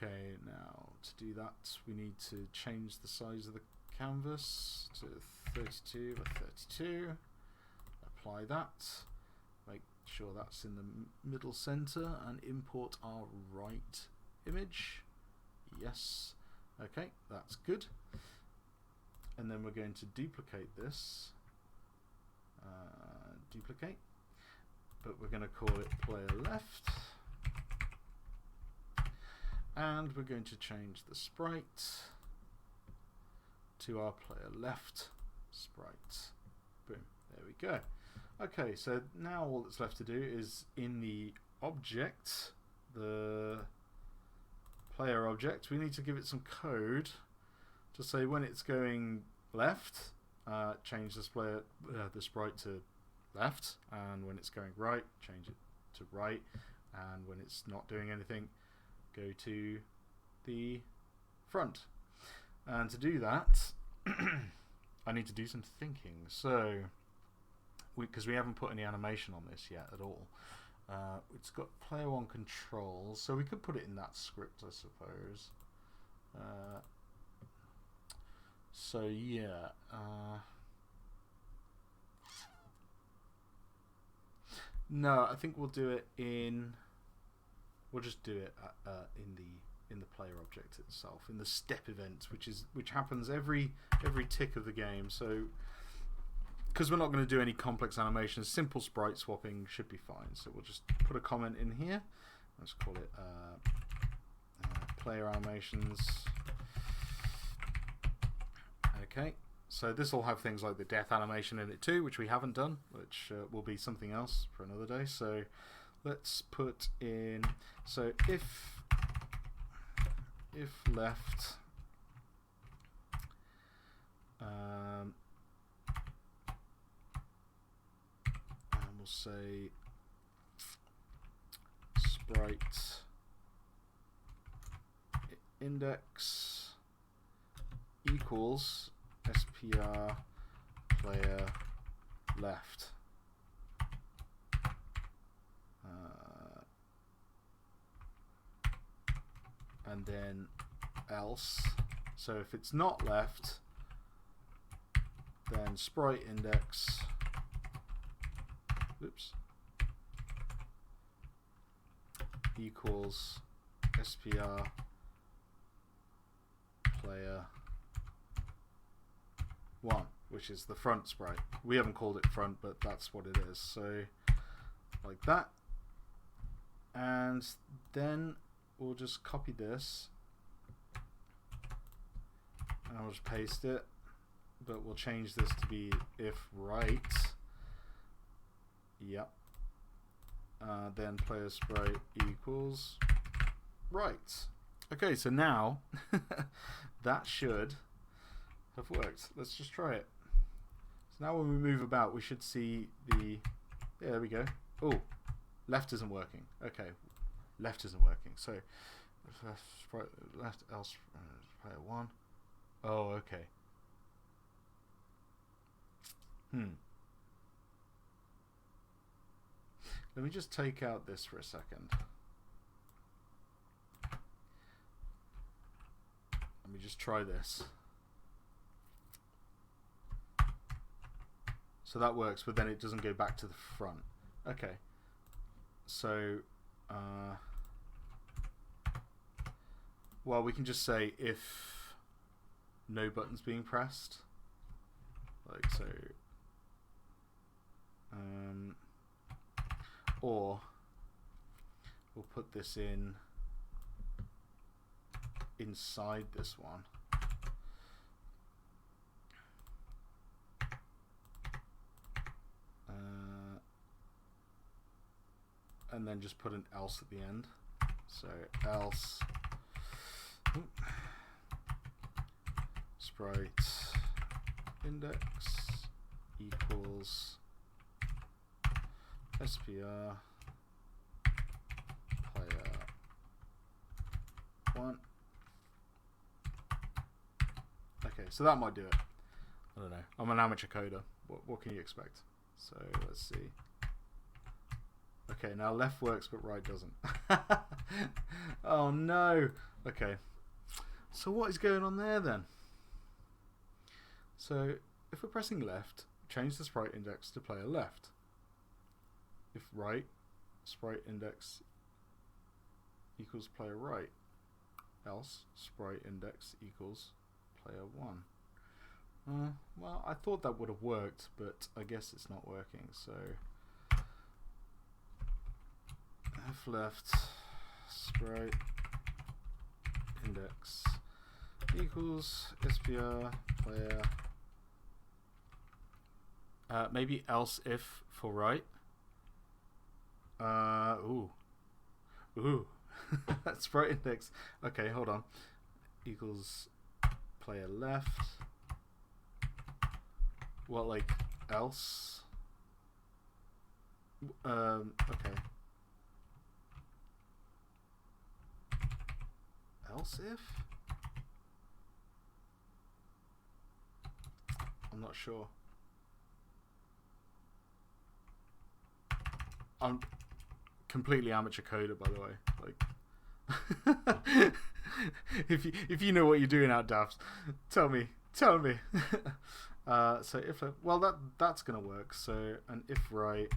Okay, now to do that we need to change the size of the canvas to 32 by 32. Apply that. Make sure that's in the middle center and import our right image. Yes. Okay, that's good. And then we're going to duplicate this. Duplicate. But we're going to call it player left. And we're going to change the sprite to our player left sprite. Boom. There we go. Okay, so now all that's left to do is in the object, the player object, we need to give it some code to say when it's going left, change the sprite to left, and when it's going right, change it to right, and when it's not doing anything, go to the front. And to do that, I need to do some thinking. So, because we haven't put any animation on this yet at all, it's got player one controls, so we could put it in that script, I suppose. So yeah. No, I think we'll do it in. We'll just do it in the player object itself, in the step event, which happens every tick of the game. So, because we're not going to do any complex animations, simple sprite swapping should be fine. So we'll just put a comment in here. Let's call it player animations. Okay. So this will have things like the death animation in it too, which we haven't done, which will be something else for another day. So let's put in, so if left, and we'll say sprite index equals SPR player left. And then else. So if it's not left, then sprite index. Oops. Equals SPR player 1, which is the front sprite. We haven't called it front, but that's what it is. So like that, and then we'll just copy this and I'll just paste it, but we'll change this to be if right. Yep. Then player sprite equals right. Okay, so now that should have worked. Let's just try it. So now when we move about, we should see the, yeah, there we go. Oh, left isn't working. Okay, left isn't working. So left else player 1. Oh, okay. Let me just take out this for a second. Let me just try this. So that works, but then it doesn't go back to the front. Okay. So, well, we can just say if no button's being pressed. Like so. Or we'll put this in inside this one. And then just put an else at the end. So else sprite index equals SPR player 1. Okay, so that might do it. I don't know. I'm an amateur coder. What can you expect? So let's see. Okay, now left works but right doesn't. Oh no. Okay. So what is going on there then? So if we're pressing left, change the sprite index to player left. If right, sprite index equals player right. Else, sprite index equals player 1. Well, I thought that would have worked, but I guess it's not working. So F left, sprite index equals SPR player. Maybe else if for right. Ooh. Sprite index. Okay, hold on. Equals player left. What, like else? Okay. Else if? I'm not sure. I'm completely amateur coder, by the way. Like, if you know what you're doing out, Daft, tell me. So if that's gonna work. So an if right.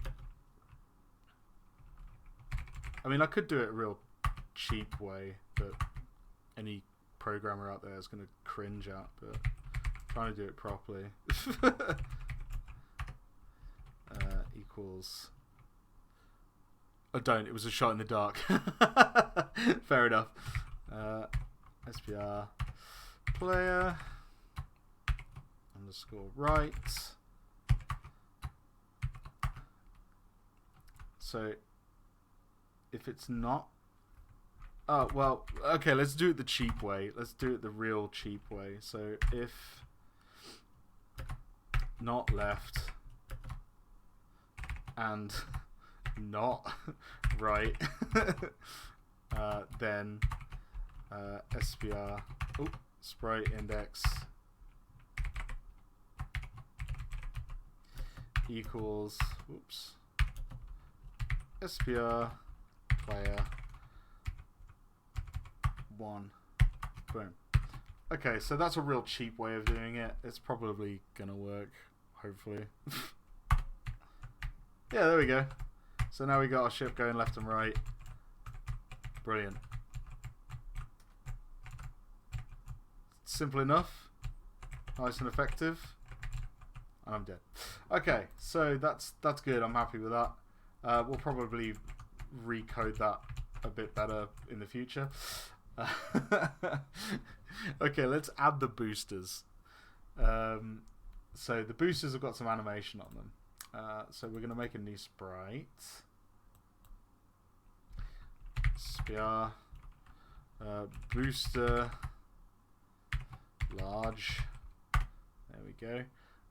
I mean, I could do it a real cheap way that any programmer out there is gonna cringe at, but I'm trying to do it properly. Equals. I don't. It was a shot in the dark. Fair enough. SPR player underscore right. So if it's not, oh well, okay. Let's do it the cheap way. Let's do it the real cheap way. So if not left and not right, then SPR sprite index equals SPR player 1. Boom. Okay, so that's a real cheap way of doing it. It's probably gonna work, hopefully. Yeah, there we go. So now we got our ship going left and right. Brilliant. Simple enough. Nice and effective. And I'm dead. Okay, so that's good. I'm happy with that. We'll probably recode that a bit better in the future. Okay, let's add the boosters. So the boosters have got some animation on them. So we're going to make a new sprite. SPR booster large. There we go.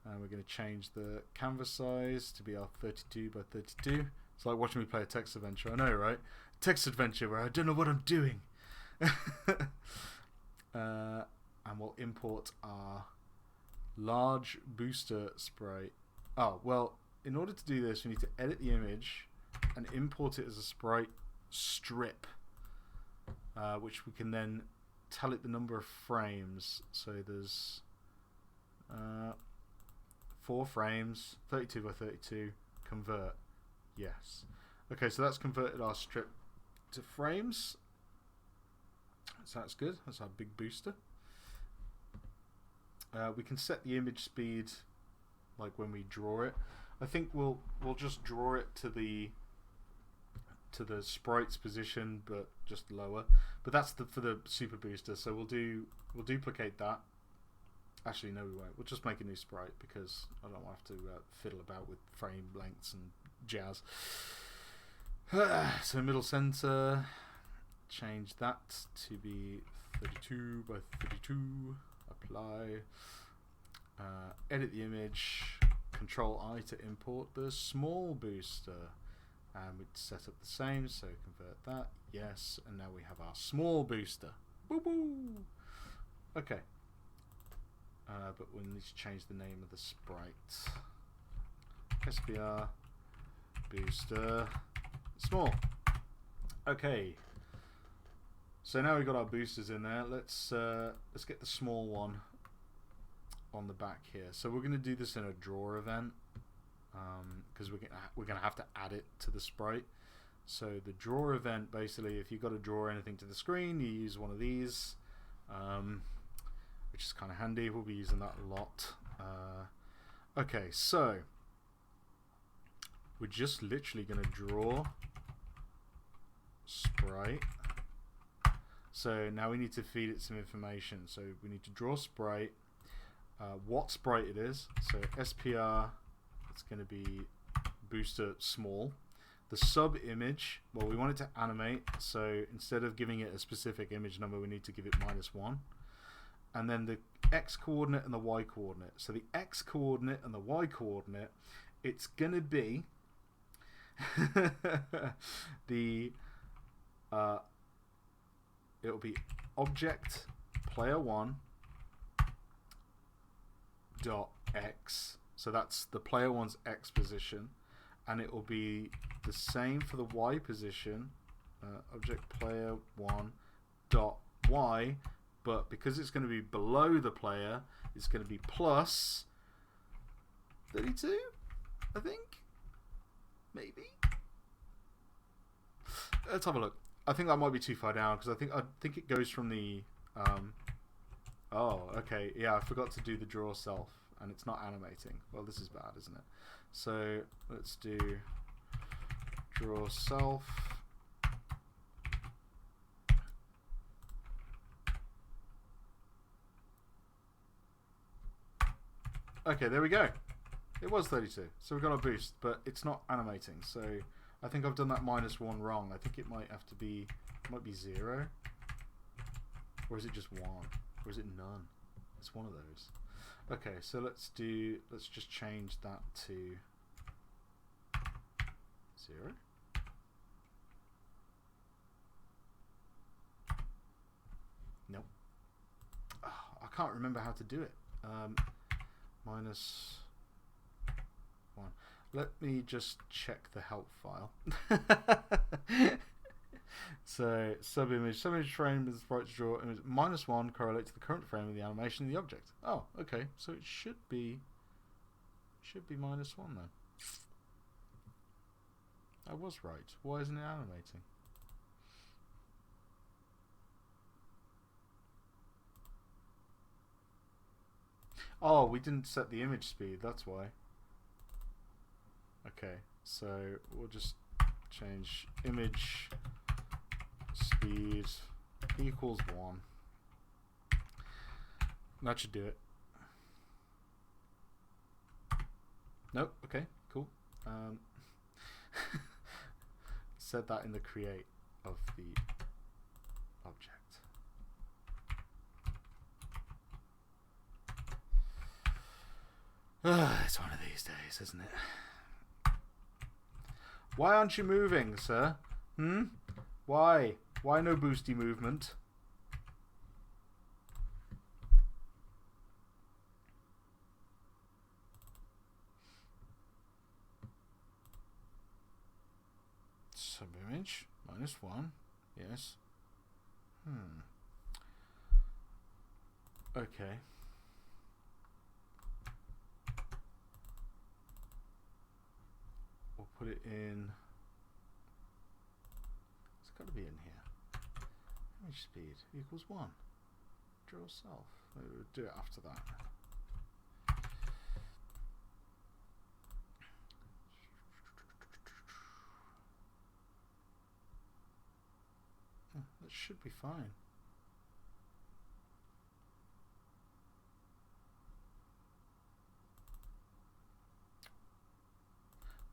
And we're going to change the canvas size to be our 32 by 32. It's like watching me play a text adventure. I know, right? Text adventure where I don't know what I'm doing. And we'll import our large booster sprite. Oh, well, in order to do this, we need to edit the image and import it as a sprite strip, which we can then tell it the number of frames. So there's 4 frames, 32 by 32, convert. Yes. Okay, so that's converted our strip to frames. So that's good. That's our big booster. We can set the image speed like when we draw it. I think we'll just draw it to the sprite's position, but just lower. But that's for the super booster. So we'll duplicate that. Actually, no, we won't. We'll just make a new sprite because I don't have to fiddle about with frame lengths and jazz. So middle center, change that to be 32 by 32. Apply. Edit the image. Control I to import the small booster, and we'd set up the same. So convert that. Yes, and now we have our small booster. Woo woo. Okay. But we need to change the name of the sprite. SPR booster small. Okay. So now we've got our boosters in there. Let's get the small one on the back here. So we're going to do this in a draw event because we're going to have to add it to the sprite. So the draw event, basically, if you've got to draw anything to the screen, you use one of these, which is kind of handy. We'll be using that a lot. Okay, so we're just literally going to draw sprite. So now we need to feed it some information. So we need to draw sprite, what sprite it is. So SPR, it's going to be booster small. The sub image, well, we want it to animate. So instead of giving it a specific image number, we need to give it -1. And then the X coordinate and the Y coordinate. So the X coordinate and the Y coordinate, it's going to be the it'll be object player1 dot X. So that's the player one's X position, and it will be the same for the Y position, object player1 dot Y, but because it's going to be below the player, it's going to be plus 32, I think, maybe. Let's have a look. I think that might be too far down because I think it goes from the oh, okay, yeah, I forgot to do the draw self, and it's not animating. Well, this is bad, isn't it? So let's do draw self. Okay, there we go. It was 32, so we got a boost, but it's not animating. So I think I've done that -1 wrong. I think it might have to be, it might be 0, or is it just 1, or is it none? It's one of those. Okay, so let's just change that to 0. Nope. Oh, I can't remember how to do it. -1. Let me just check the help file. So subimage frame with sprite to draw image -1 correlate to the current frame of the animation of the object. Oh, okay. So it should be -1 then. I was right. Why isn't it animating? Oh, we didn't set the image speed, that's why. Okay, so we'll just change image speed equals 1. That should do it. Nope, okay, cool. Set that in the create of the object. It's one of these days, isn't it? Why aren't you moving, sir? Why? Why no boosty movement? Subimage -1. Yes. Okay. We'll put it in. It's got to be in here. Image speed equals 1. Draw self. We'll do it after that. That should be fine.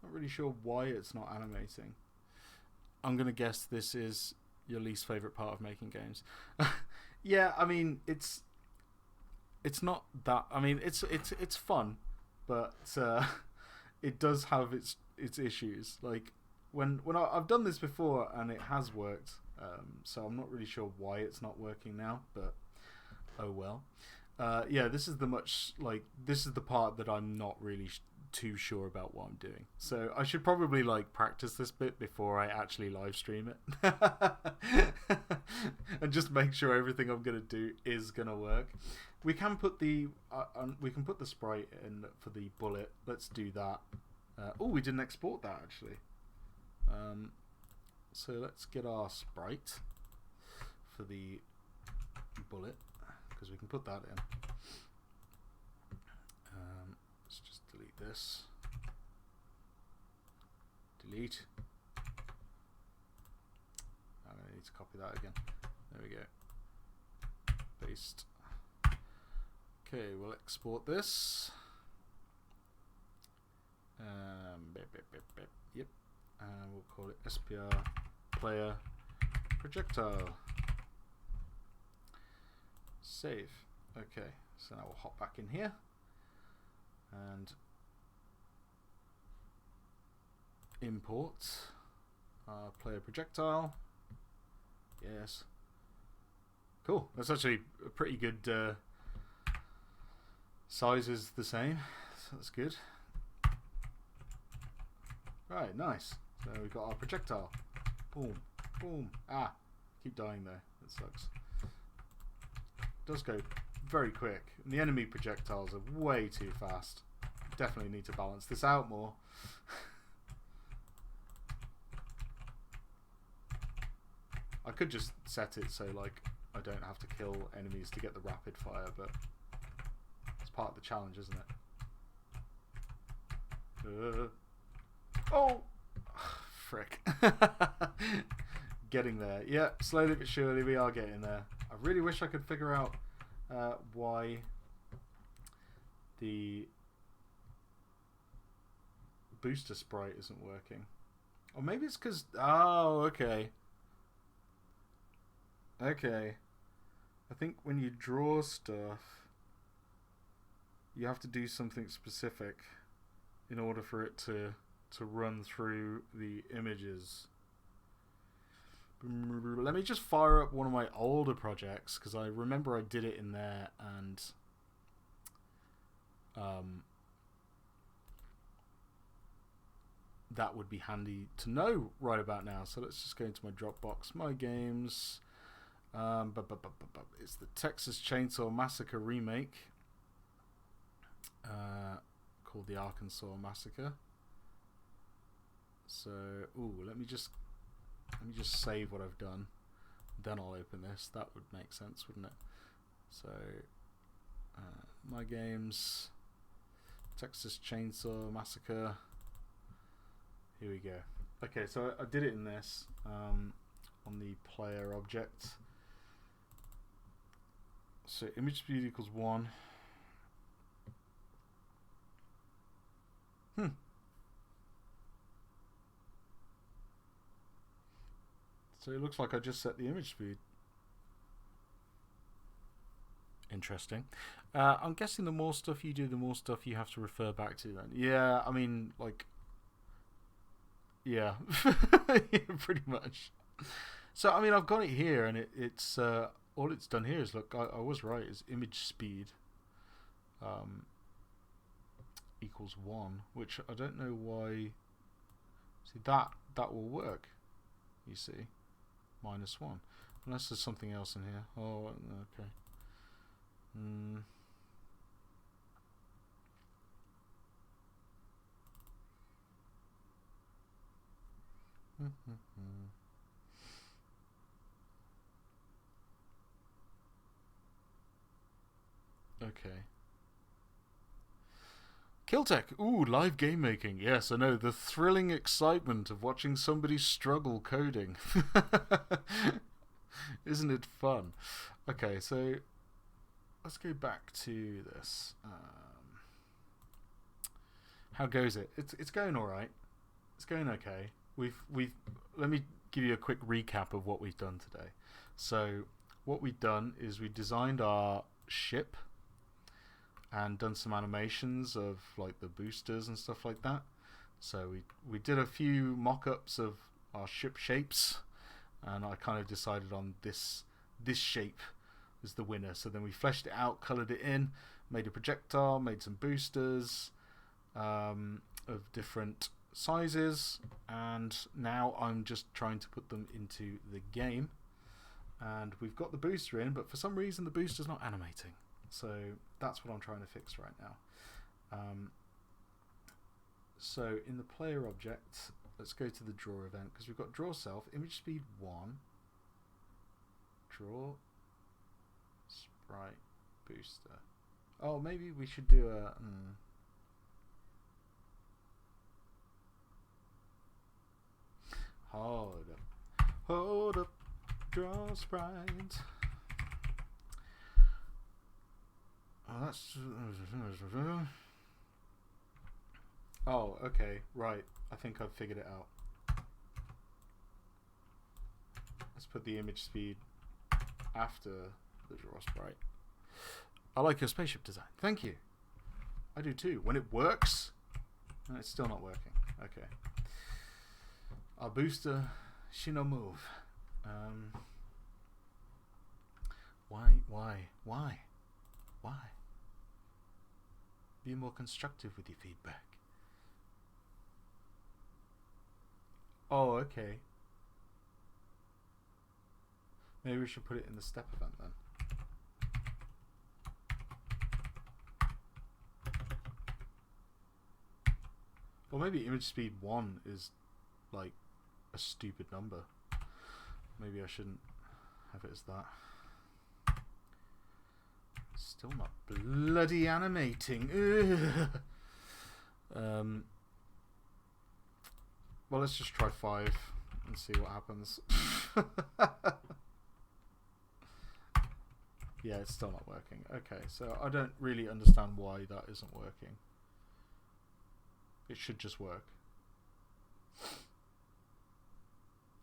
Not really sure why it's not animating. I'm gonna guess this is your least favorite part of making games. Yeah, I mean it's not that. I mean it's fun, but it does have its issues. Like when I've done this before and it has worked. So I'm not really sure why it's not working now, but oh well. Yeah, this is the part that I'm not really too sure about what I'm doing. So I should probably practice this bit before I actually live stream it, and just make sure everything I'm gonna do is gonna work. We can put the sprite in for the bullet. Let's do that. Oh, we didn't export that actually. So let's get our sprite for the bullet because we can put that in. Let's just delete this. Delete. I need to copy that again. There we go. Paste. Okay, we'll export this. Yep. And we'll call it SPR player projectile. Save. Okay, so now we'll hop back in here and import our player projectile. Yes. Cool. That's actually a pretty good size is the same, so that's good. Right, nice. So we've got our projectile. Boom, boom. Ah, keep dying there. That sucks. It does go very quick. And the enemy projectiles are way too fast. Definitely need to balance this out more. I could just set it so like I don't have to kill enemies to get the rapid fire, but it's part of the challenge, isn't it? Oh! Frick. Getting there. Yeah, slowly but surely we are getting there. I really wish I could figure out why the booster sprite isn't working. Or maybe it's because... Oh, okay. Okay. I think when you draw stuff, you have to do something specific in order for it to run through the images. Let me just fire up one of my older projects because I remember I did it in there, and that would be handy to know right about now. So let's just go into my Dropbox, my games. It's the Texas Chainsaw Massacre remake called the Arkansas Massacre. So, let me just save what I've done. Then I'll open this. That would make sense, wouldn't it? So, my games, Texas Chainsaw Massacre. Here we go. Okay, so I did it in this on the player object. So image speed equals 1. So it looks like I just set the image speed. Interesting. I'm guessing the more stuff you do, the more stuff you have to refer back to then. Yeah, I mean, like... Yeah. Yeah, pretty much. So, I mean, I've got it here, and it's... all it's done here is, look, I was right, is image speed equals 1, which I don't know why... See, that will work, you see. -1. Unless there's something else in here. Oh, okay. Okay. Killtech. Ooh, live game making. Yes, I know. The thrilling excitement of watching somebody struggle coding. Isn't it fun? Okay, so let's go back to this. How goes it? It's going all right. It's going okay. Let me give you a quick recap of what we've done today. So what we've done is we designed our ship and done some animations of like the boosters and stuff like that. So we did a few mock-ups of our ship shapes, and I kind of decided on this shape as the winner. So then we fleshed it out, colored it in, made a projectile, made some boosters of different sizes, and now I'm just trying to put them into the game. And we've got the booster in, but for some reason the booster's not animating. So that's what I'm trying to fix right now. So in the player object, let's go to the draw event, because we've got draw self, image speed 1, draw sprite booster. Oh, maybe we should do a hold up, draw sprite. Oh, that's oh, okay, right. I think I've figured it out. Let's put the image speed after the draw sprite. I like your spaceship design. Thank you. I do too. When it works, no, it's still not working. Okay. Our booster, she no move. Why? Be more constructive with your feedback. Oh, okay. Maybe we should put it in the step event then. Or maybe image speed 1 is like a stupid number. Maybe I shouldn't have it as that. Still not bloody animating. Well, let's just try 5 and see what happens. Yeah, it's still not working. Okay, so I don't really understand why that isn't working. It should just work.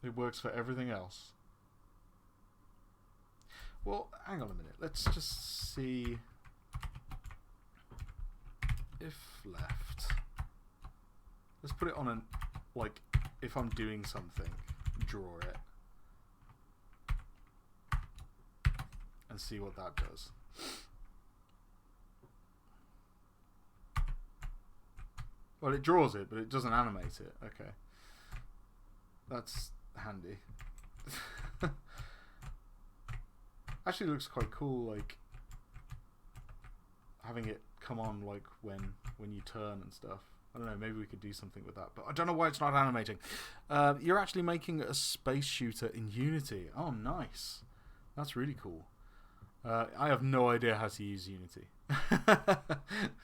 It works for everything else. Well, hang on a minute. Let's just see if left. Let's put it on an, like, if I'm doing something, draw it. And see what that does. Well, it draws it, but it doesn't animate it. Okay. That's handy. Actually looks quite cool, like having it come on like when you turn and stuff. I don't know, maybe we could do something with that, but I don't know why it's not animating. You're actually making a space shooter in Unity. Oh, nice. That's really cool. I have no idea how to use Unity.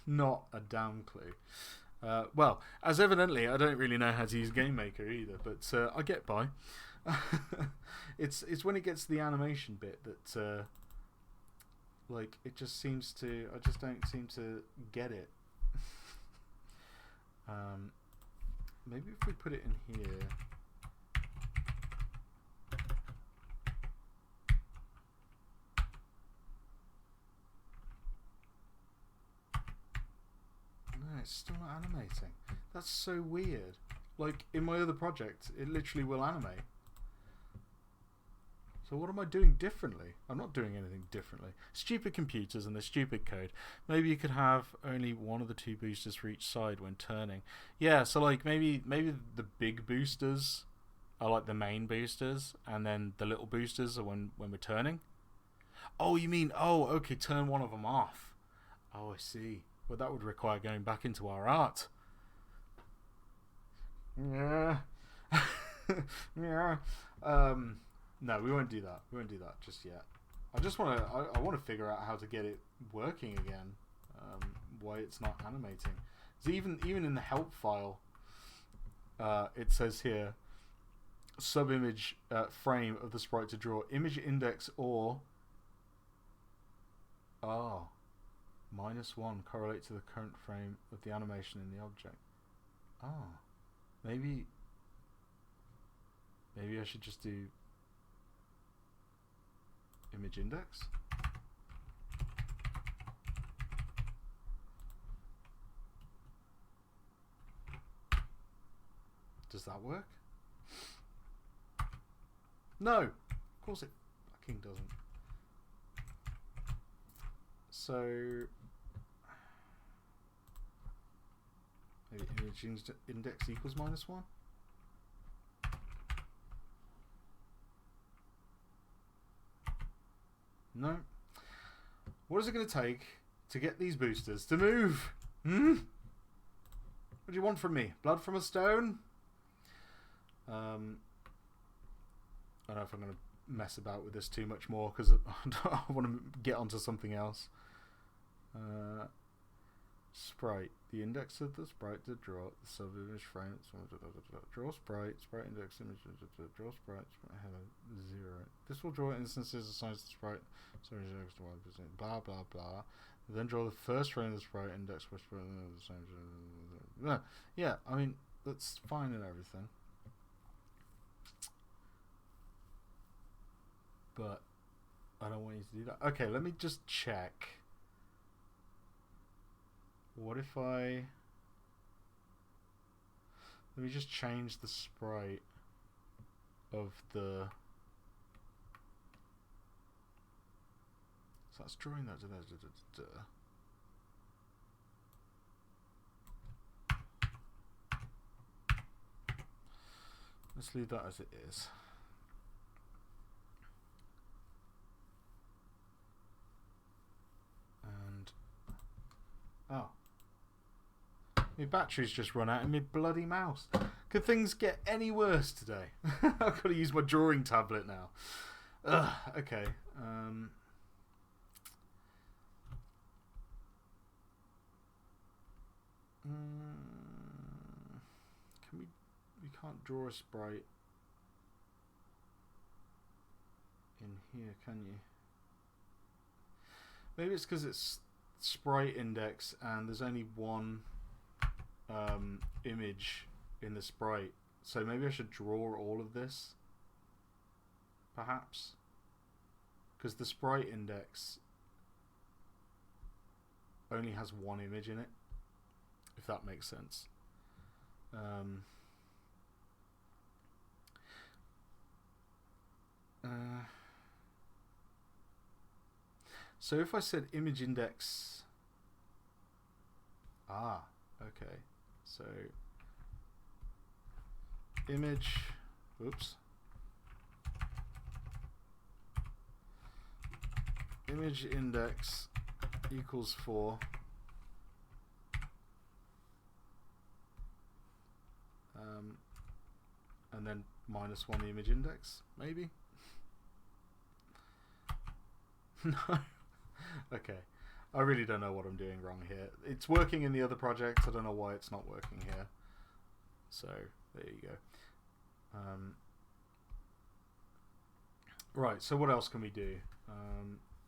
Not a damn clue. Well, as evidently, I don't really know how to use Game Maker either, but I get by. It's when it gets to the animation bit that, like, it just seems to. I just don't seem to get it. Maybe if we put it in here. It's still not animating. That's so weird. Like, in my other project, it literally will animate. So what am I doing differently? I'm not doing anything differently. Stupid computers and the stupid code. Maybe you could have only one of the 2 boosters for each side when turning. Yeah, so like maybe the big boosters are like the main boosters, and then the little boosters are when we're turning. Oh, you mean, oh, okay, turn one of them off. Oh, I see. Well, that would require going back into our art. Yeah. Yeah. No, we won't do that. We won't do that just yet. I just want to. I want to figure out how to get it working again. Why it's not animating? So even in the help file, it says here, subimage frame of the sprite to draw, image index or. Oh. -1 correlate to the current frame of the animation in the object. Oh, maybe I should just do image index. Does that work? No, of course it fucking doesn't. So maybe image index equals -1. No. What is it going to take to get these boosters to move? Hmm? What do you want from me? Blood from a stone? I don't know if I'm going to mess about with this too much more because I want to get onto something else. Sprite. The index of the sprite to draw the sub-image frame. Draw sprite. Sprite index image. Draw sprite. Hello. 0. This will draw instances assigned to the sprite. So blah blah blah. Then draw the first frame of the sprite index. Yeah, I mean that's fine and everything. But I don't want you to do that. Okay, let me just check. What if I... Let me just change the sprite of the... So that's drawing that. Let's leave that as it is. And... Oh. My battery's just run out of my bloody mouse. Could things get any worse today? I've got to use my drawing tablet now. Ugh, okay. Can we can't draw a sprite in here, can you? Maybe it's because it's sprite index and there's only one image in the sprite, so maybe I should draw all of this, perhaps, because the sprite index only has one image in it, if that makes sense. So if I said image index, okay, so image, image index equals 4, and then minus 1 the image index, maybe? No. Okay, I really don't know what I'm doing wrong here. It's working in the other project, I don't know why it's not working here. So, there you go. Right, so what else can we do?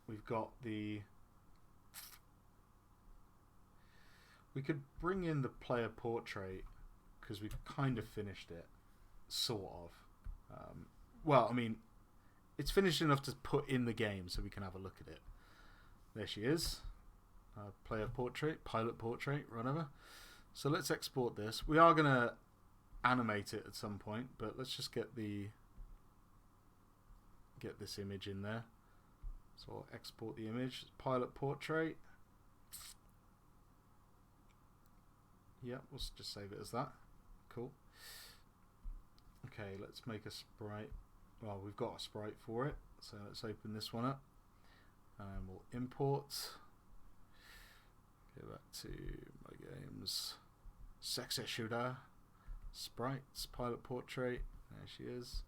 We've got the... We could bring in the player portrait, because we've kind of finished it. Sort of. Well, I mean, it's finished enough to put in the game so we can have a look at it. There she is. Player portrait, pilot portrait, whatever. So let's export this. We are going to animate it at some point, but let's just get this image in there. So I'll export the image. Pilot portrait. Yeah, we'll just save it as that. Cool. Okay, let's make a sprite. Well, we've got a sprite for it, so let's open this one up. And we'll import. Go back to my games. Sexy shooter. Sprites. Pilot portrait. There she is.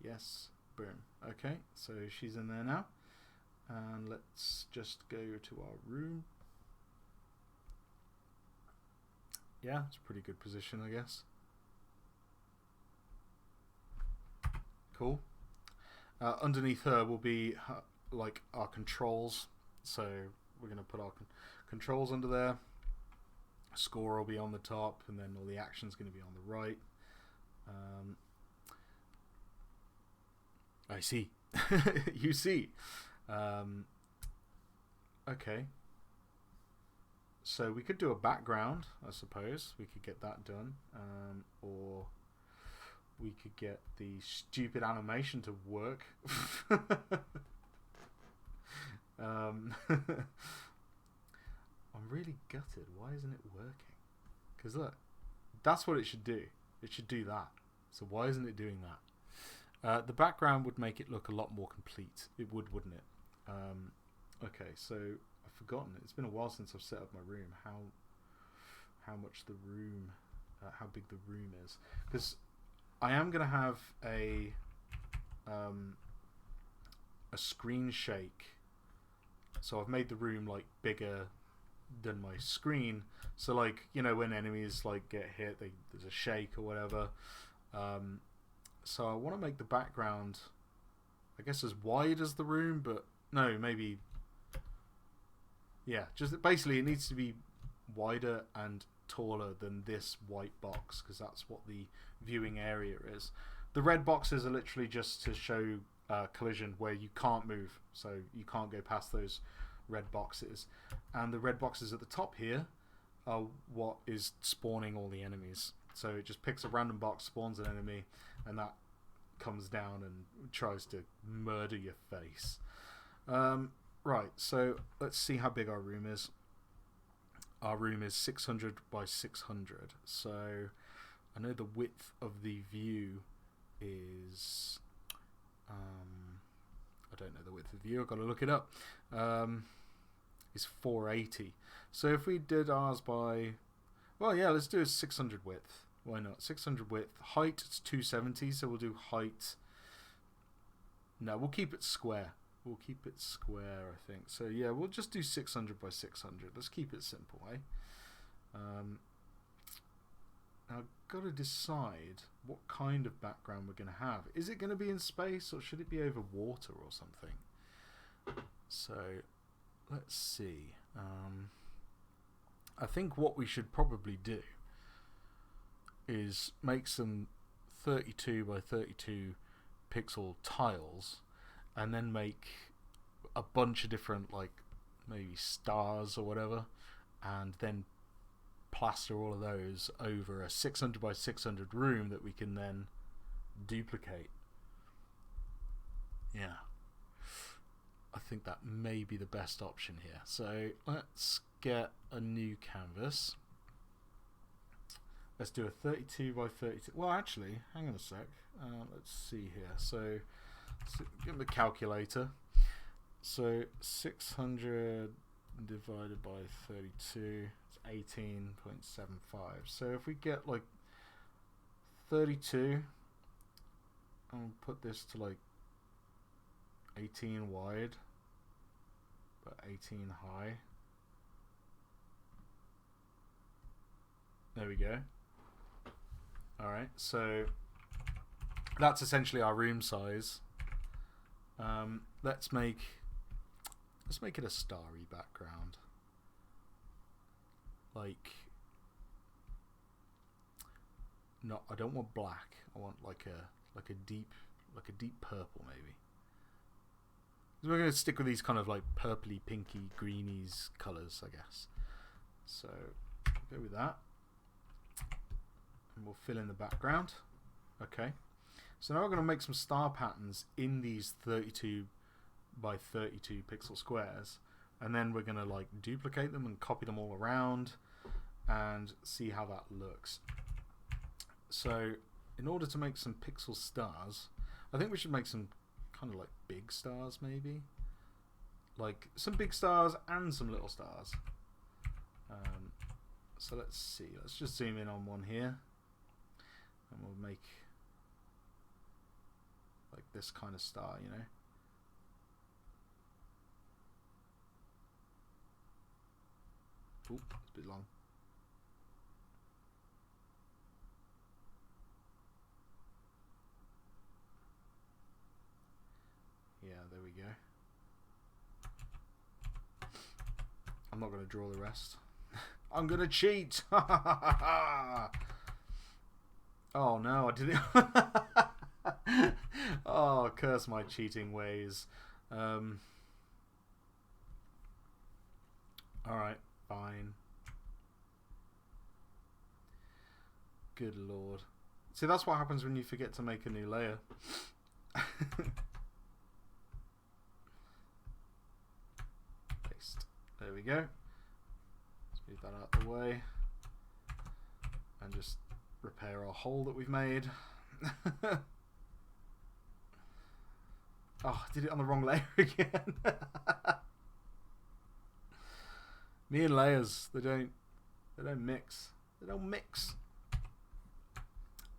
Yes. Boom. Okay, so she's in there now. And let's just go to our room. Yeah, it's a pretty good position, I guess. Cool. Underneath her will be like our controls. So we're going to put our controls under there. Score will be on the top, and then all the action's going to be on the right. I see. You see. Okay. So we could do a background, I suppose. We could get that done. Or we could get the stupid animation to work. I'm really gutted. Why isn't it working? Because look, that's what it should do. It should do that. So why isn't it doing that? The background would make it look a lot more complete. It would, wouldn't it? Okay, so I've forgotten. It's been a while since I've set up my room. How much the room, how big the room is, because I am gonna have a screen shake. So I've made the room like bigger than my screen. So like, you know, when enemies like get hit, there's a shake or whatever. So I want to make the background, I guess, as wide as the room, but no, maybe, yeah, just basically it needs to be wider and taller than this white box, because that's what the viewing area is. The red boxes are literally just to show collision where you can't move, so you can't go past those red boxes, and the red boxes at the top here are what is spawning all the enemies. So it just picks a random box, spawns an enemy, and that comes down and tries to murder your face. Right, so let's see how big our room is. Our room is 600 by 600, so I know the width of the view is I don't know the width of the view, I've got to look it up. Is 480. So if we did ours by, well, yeah, let's do a 600 width. Why not? 600 width. Height, it's 270, so we'll do height. No, we'll keep it square. We'll keep it square, I think. So yeah, we'll just do 600 by 600. Let's keep it simple, eh? Now I've got to decide what kind of background we're going to have. Is it going to be in space, or should it be over water or something? So let's see. I think what we should probably do is make some 32 by 32 pixel tiles, and then make a bunch of different, like, maybe stars or whatever, and then plaster all of those over a 600 by 600 room that we can then duplicate. Yeah, I think that may be the best option here. So let's get a new canvas. Let's do a 32 by 32. Well, actually, hang on a sec. Let's see here. So give me the calculator. So 600 divided by 32 is 18.75. So if we get like 32, I'll put this to like 18 wide, but 18 high. There we go. Alright, so that's essentially our room size. Let's make it a starry background. Like, no, I don't want black. I want like a deep purple maybe. So we're going to stick with these kind of like purpley, pinky, greenies colours, I guess. So go with that. And we'll fill in the background. Okay. So now we're going to make some star patterns in these 32 by 32 pixel squares, and then we're going to like duplicate them and copy them all around and see how that looks. So in order to make some pixel stars, I think we should make some kind of like big stars, maybe like some big stars and some little stars. So let's see, let's just zoom in on one here, and we'll make like this kind of star, you know. Oop, it's a bit long. Yeah, there we go. I'm not going to draw the rest. I'm going to cheat! Oh no, I did it. Oh, curse my cheating ways. Alright, fine. Good lord. See, that's what happens when you forget to make a new layer. Paste. There we go. Let's move that out of the way. And just repair our hole that we've made. Oh, I did it on the wrong layer again. Me and layers, they don't mix. They don't mix.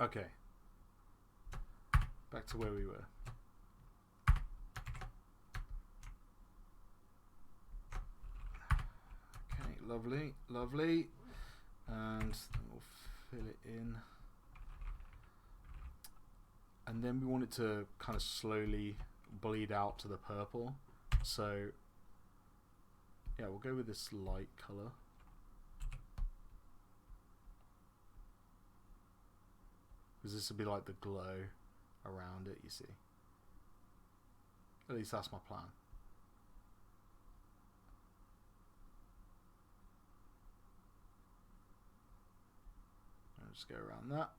Okay. Back to where we were. Okay, lovely, lovely. And then we'll fill it in. And then we want it to kind of slowly bleed out to the purple. So yeah, we'll go with this light color. Because this will be like the glow around it, you see. At least that's my plan. I'll just go around that.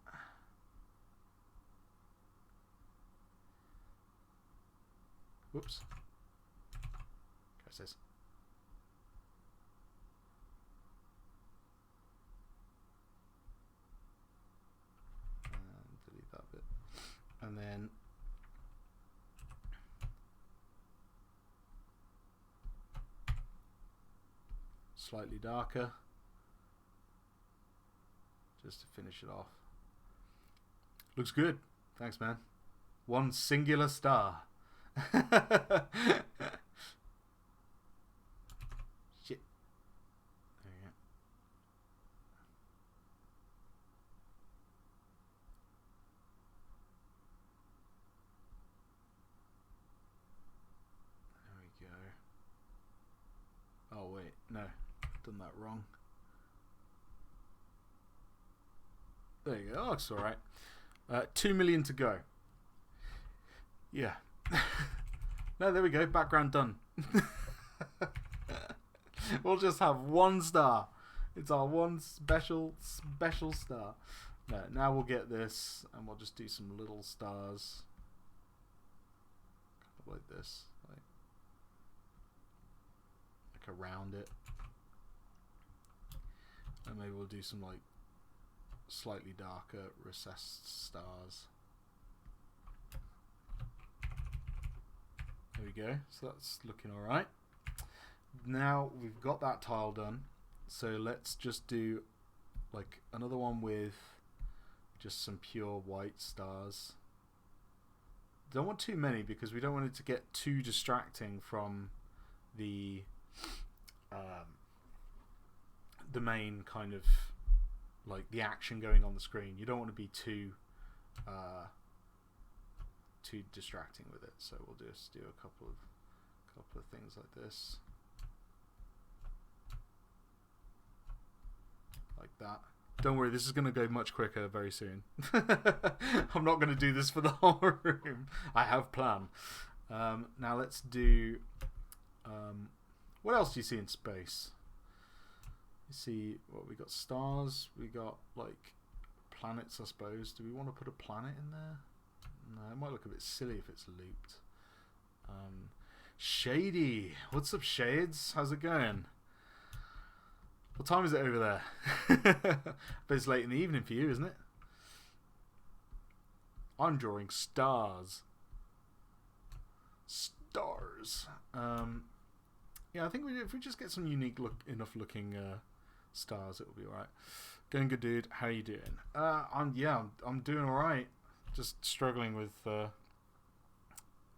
Whoops. Guys, this. And delete that bit. And then slightly darker, just to finish it off. Looks good. Thanks, man. One singular star. Shit. There you go. There we go. Oh wait, no, done that wrong. There you go. Oh, it's all right. 2 million to go. Yeah. No, there we go. Background done. We'll just have 1 star. It's our one special star. No, now we'll get this, and we'll just do some little stars, kind of like this, like around it, and maybe we'll do some like slightly darker recessed stars. There we go. So that's looking all right. Now we've got that tile done. So let's just do like another one with just some pure white stars. Don't want too many because we don't want it to get too distracting from the main kind of like the action going on the screen. You don't want to be too distracting with it, so we'll just do a couple of things like this, like that. Don't worry, this is going to go much quicker very soon. I'm not going to do this for the whole room. I have plan. Now let's do what else do you see in space? You see what we got? Stars, we got like planets, I suppose. Do we want to put a planet in there? No, it might look a bit silly if it's looped. Shady. What's up, Shades? How's it going? What time is it over there? But it's late in the evening for you, isn't it? I'm drawing stars. Stars. Yeah, I think if we just get some unique enough looking stars, it will be alright. Going good, dude. How are you doing? I'm doing alright. Just struggling with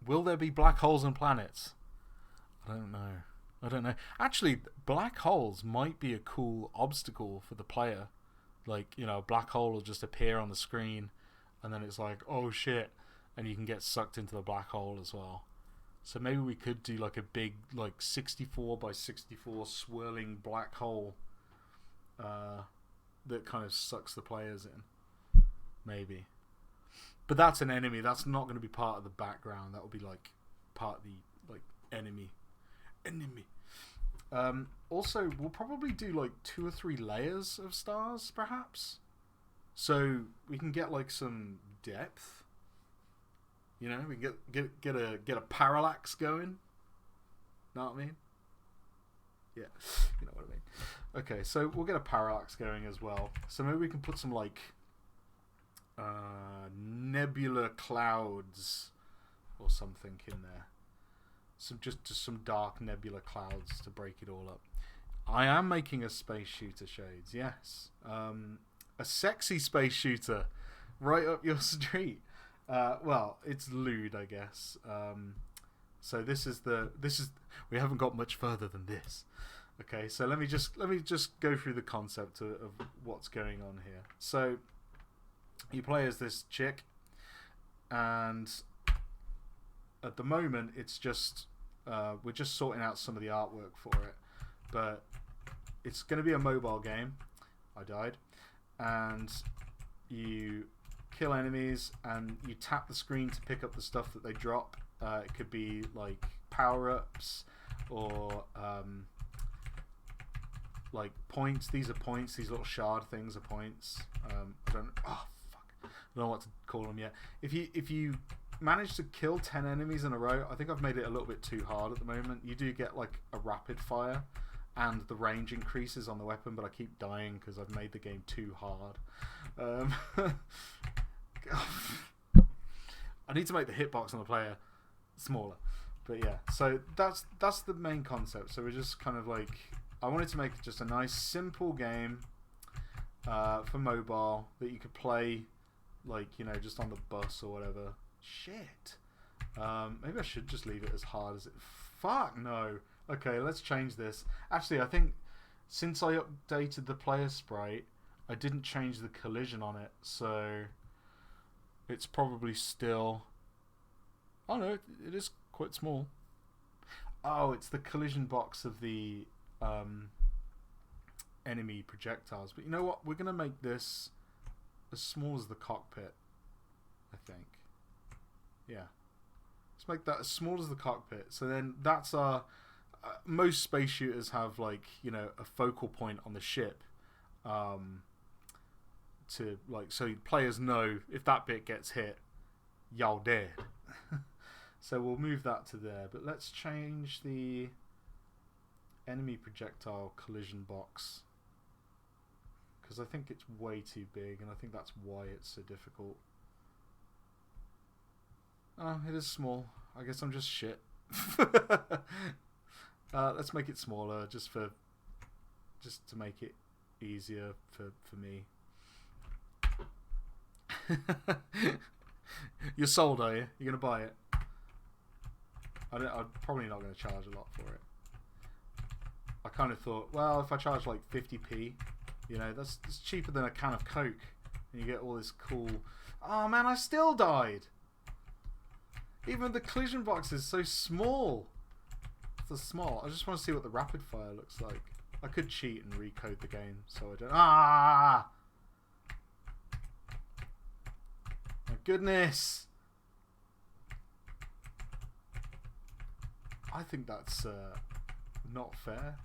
will there be black holes and planets? I don't know. Actually, black holes might be a cool obstacle for the player. Like, you know, a black hole will just appear on the screen and then it's like, oh shit, and you can get sucked into the black hole as well. So maybe we could do like a big like 64 by 64 swirling black hole that kind of sucks the players in. Maybe. But that's an enemy. That's not going to be part of the background. That will be like part of the like enemy. Also, we'll probably do like 2 or 3 layers of stars, perhaps, so we can get like some depth. You know, we can get a parallax going. Know what I mean? Yeah, you know what I mean. Okay, so we'll get a parallax going as well. So maybe we can put some like nebula clouds or something in there. Just some dark nebula clouds to break it all up. I am making a space shooter, Shades. Yes, a sexy space shooter, right up your street. Well, it's lewd, I guess. So this is we haven't got much further than this. Okay, so let me just go through the concept of what's going on here. So you play as this chick, and at the moment it's just we're just sorting out some of the artwork for it, but it's going to be a mobile game. I died. And you kill enemies and you tap the screen to pick up the stuff that they drop. It could be like power-ups or like points. These are points. These little shard things are points. I don't know what to call them yet. If you manage to kill 10 enemies in a row, I think I've made it a little bit too hard at the moment. You do get like a rapid fire and the range increases on the weapon, but I keep dying because I've made the game too hard. I need to make the hitbox on the player smaller. But yeah, so that's the main concept. So we're just kind of like, I wanted to make just a nice simple game for mobile that you could play, like, you know, just on the bus or whatever. Shit. Maybe I should just leave it as hard as it. Fuck no. Okay, let's change this. Actually, I think since I updated the player sprite, I didn't change the collision on it, so it's probably still... Oh no, it is quite small. Oh, it's the collision box of the enemy projectiles. But you know what? We're going to make this as small as the cockpit, I think. Yeah. Let's make that as small as the cockpit. So then that's our... most space shooters have, like, you know, a focal point on the ship, to, like, so players know if that bit gets hit, y'all dead. So we'll move that to there, but let's change the enemy projectile collision box, because I think it's way too big, and I think that's why it's so difficult. Oh, it is small. I guess I'm just shit. Let's make it smaller, just to make it easier for me. You're sold, are you? You're gonna buy it? I'm probably not gonna charge a lot for it. I kind of thought, well, if I charge like 50p, you know, that's cheaper than a can of Coke, and you get all this cool. Oh man, I still died. Even the collision box is so small. It's small. I just want to see what the rapid fire looks like. I could cheat and recode the game so I don't... Ah! My goodness! I think that's not fair.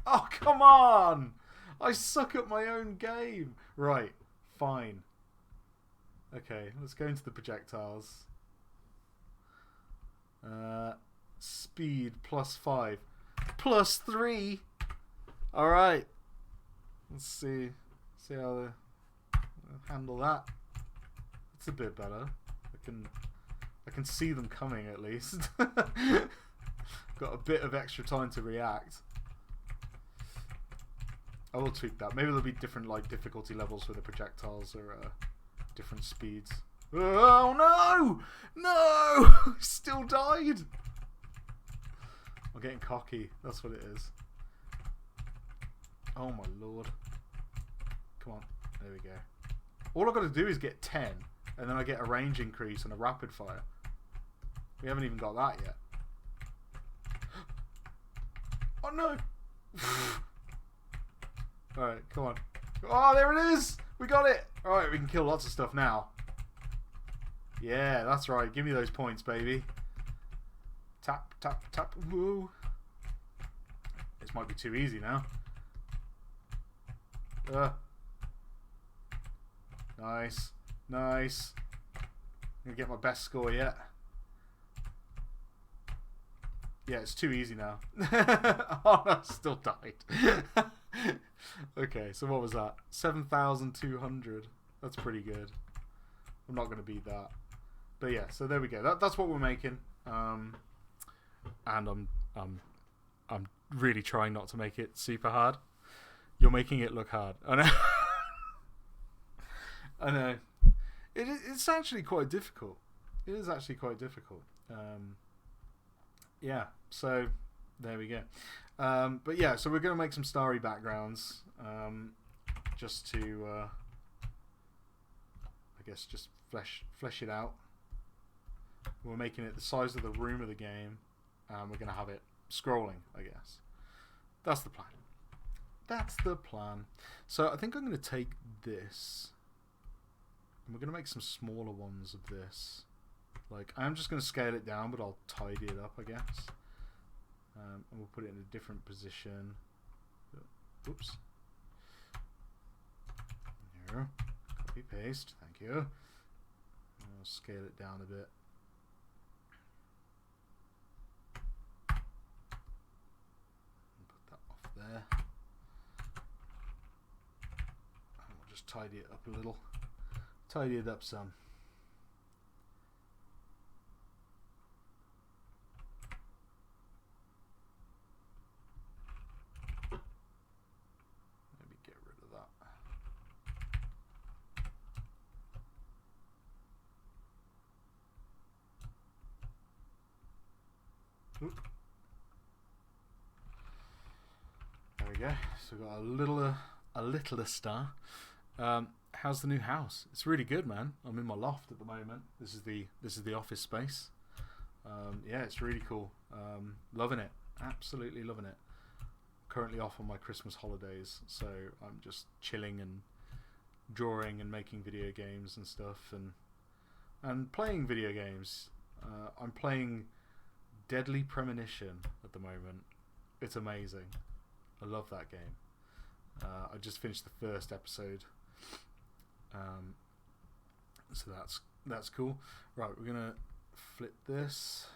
Oh, come on! I suck at my own game. Right, fine. Okay, let's go into the projectiles. Speed +5, +3. All right. Let's see how they handle that. It's a bit better. I can see them coming at least. Got a bit of extra time to react. I will tweak that. Maybe there'll be different like difficulty levels for the projectiles or different speeds. Oh no! No! Still died! I'm getting cocky. That's what it is. Oh my lord. Come on. There we go. All I've got to do is get 10, and then I get a range increase and a rapid fire. We haven't even got that yet. Oh no! Alright, come on. Oh, there it is! We got it! Alright, we can kill lots of stuff now. Yeah, that's right. Give me those points, baby. Tap, tap, tap. Woo. This might be too easy now. Nice. Nice. I'm gonna get my best score yet. Yeah, it's too easy now. Oh no, I still died. Okay, so what was that? 7,200. That's pretty good. I'm not gonna beat that. But yeah, so there we go. That's what we're making. And I'm really trying not to make it super hard. You're making it look hard. I know. I know. It's actually quite difficult. It is actually quite difficult. Yeah, so there we go. But yeah, so we're going to make some starry backgrounds just to, I guess, just flesh it out. We're making it the size of the room of the game, and we're going to have it scrolling, I guess. That's the plan. That's the plan. So I think I'm going to take this, and we're going to make some smaller ones of this. Like, I'm just going to scale it down, but I'll tidy it up, I guess. And we'll put it in a different position. Oops. Here. Copy, paste. Thank you. I'll scale it down a bit. And put that off there. And we'll just tidy it up a little. Tidy it up some. Oop. There we go. So we've got a littler star. How's the new house? It's really good, man. I'm in my loft at the moment. This is the office space. Yeah, it's really cool. Loving it. Absolutely loving it. Currently off on my Christmas holidays, so I'm just chilling and drawing and making video games and stuff, and playing video games. I'm playing Deadly Premonition at the moment. It's amazing. I love that game. I just finished the first episode, so that's cool. Right, we're gonna flip this.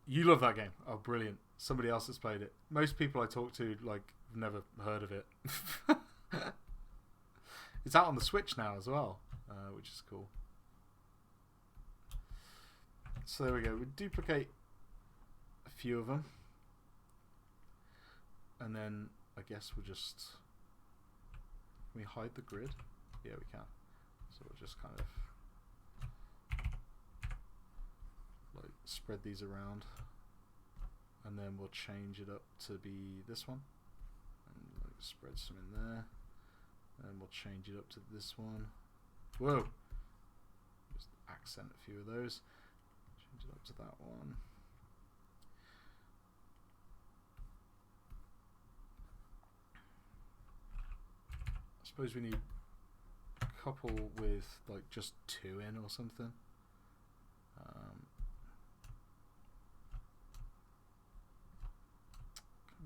You love that game. Oh, brilliant! Somebody else has played it. Most people I talk to have never heard of it. It's out on the Switch now as well, which is cool. So there we go. We duplicate a few of them, and then I guess we'll just, can we hide the grid? Yeah, we can. So we'll just kind of like spread these around, and then we'll change it up to be this one, and like spread some in there, and we'll change it up to this one. Whoa! Just accent a few of those. Change it up to that one. I suppose we need a couple with like just 2 in or something.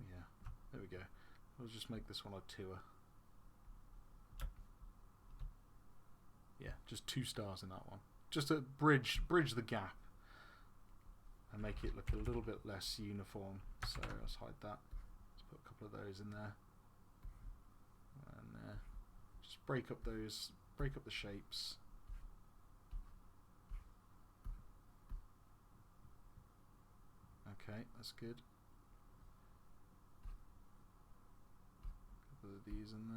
Yeah, there we go. We'll just make this one a 2er. Yeah, just 2 stars in that one. Just to bridge the gap and make it look a little bit less uniform. So let's hide that. Let's put a couple of those in there. And there. Just break up the shapes. Okay, that's good. A couple of these in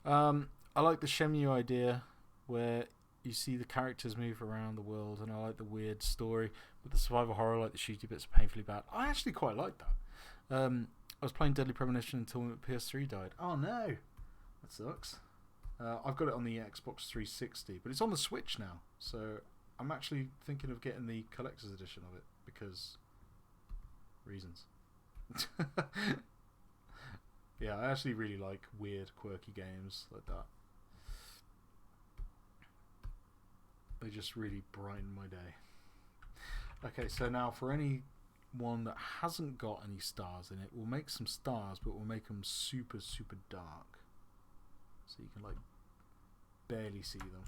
there. I like the Shemu idea where you see the characters move around the world, and I like the weird story with the survival horror, like the shooty bits are painfully bad. I actually quite like that. I was playing Deadly Premonition until my PS3 died. Oh no, that sucks. I've got it on the Xbox 360, but it's on the Switch now, so I'm actually thinking of getting the collector's edition of it because reasons. Yeah, I actually really like weird, quirky games like that. They just really brighten my day. Okay, so now for any one that hasn't got any stars in it, we'll make some stars, but we'll make them super, super dark. So you can like barely see them.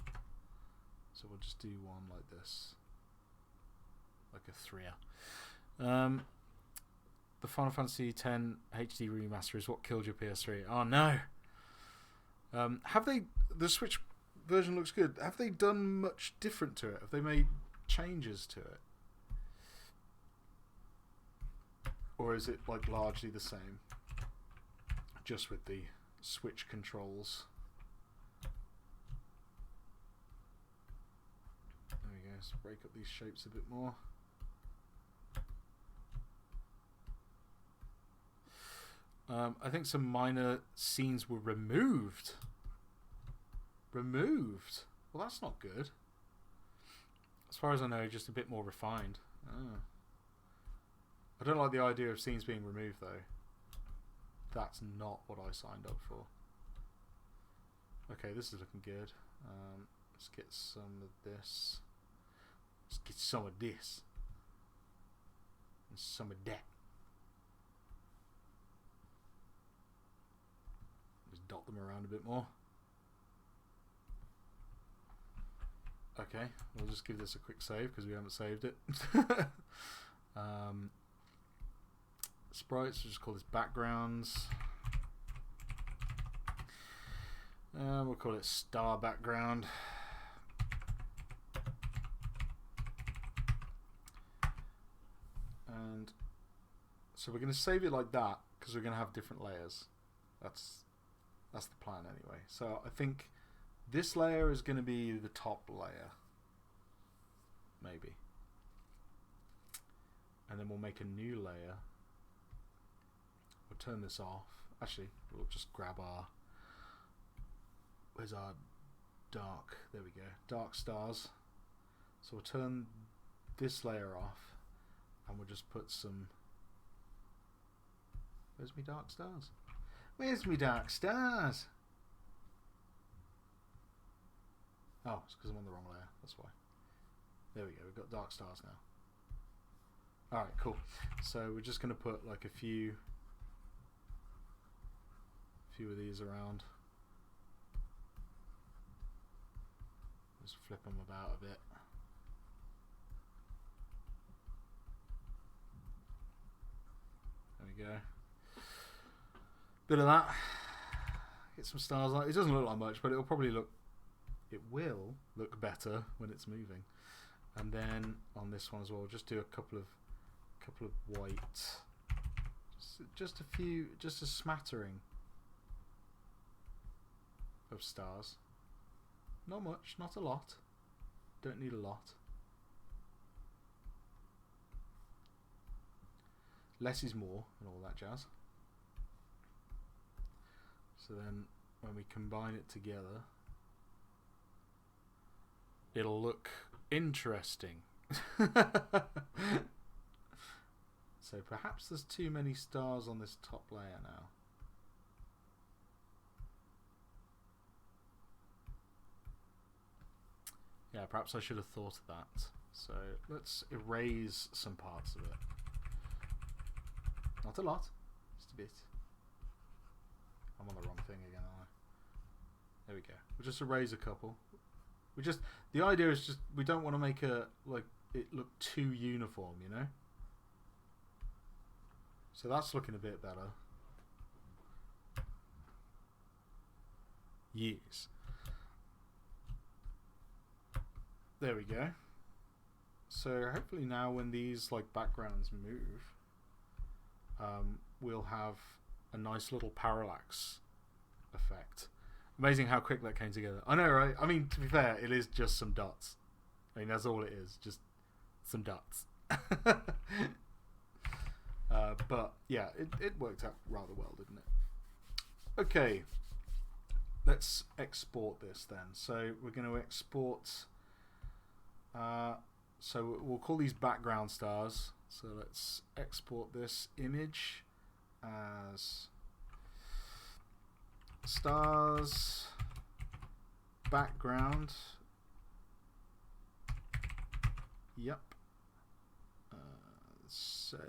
So we'll just do one like this. Like a 3er. The Final Fantasy X HD remaster is what killed your PS3. Oh no! Have they? The Switch version looks good. Have they done much different to it? Have they made changes to it? Or is it like largely the same? Just with the switch controls. There we go, let's break up these shapes a bit more. I think some minor scenes were removed. Removed? Well, that's not good. As far as I know, just a bit more refined. Oh. I don't like the idea of scenes being removed, though. That's not what I signed up for. Okay, this is looking good. Let's get some of this. Let's get some of this. And some of that. Just dot them around a bit more. Okay, we'll just give this a quick save because we haven't saved it. Sprites, we'll just call this backgrounds. We'll call it star background. And so we're going to save it like that because we're going to have different layers. That's the plan anyway. So I think this layer is going to be the top layer. Maybe. And then we'll make a new layer. We'll turn this off. Actually, we'll just grab our... Where's our dark? There we go. Dark stars. So we'll turn this layer off. And we'll just put some... Where's me dark stars? Where's me dark stars? Oh, it's because I'm on the wrong layer. That's why. There we go. We've got dark stars now. Alright, cool. So we're just going to put like a few of these around. Just flip them about a bit. There we go. Bit of that. Get some stars on it. It doesn't look like much, but it'll probably look... It will look better when it's moving. And then on this one as well, just do a couple of white. Just a few, just a smattering of stars. Not much, not a lot. Don't need a lot. Less is more and all that jazz. So then when we combine it together, it'll look interesting. So perhaps there's too many stars on this top layer now. Yeah, perhaps I should have thought of that. So let's erase some parts of it. Not a lot, just a bit. I'm on the wrong thing again, aren't I? There we go. We'll just erase a couple. The idea is just we don't want to make it look too uniform, you know? So that's looking a bit better. Yes. There we go. So hopefully now when these like backgrounds move, we'll have a nice little parallax effect. Amazing how quick that came together. I know, right? I mean, to be fair, it is just some dots. I mean, that's all it is. Just some dots. But yeah, it worked out rather well, didn't it? Okay. Let's export this then. So we're going to export... so we'll call these background stars. So let's export this image as stars background. Yep. Save.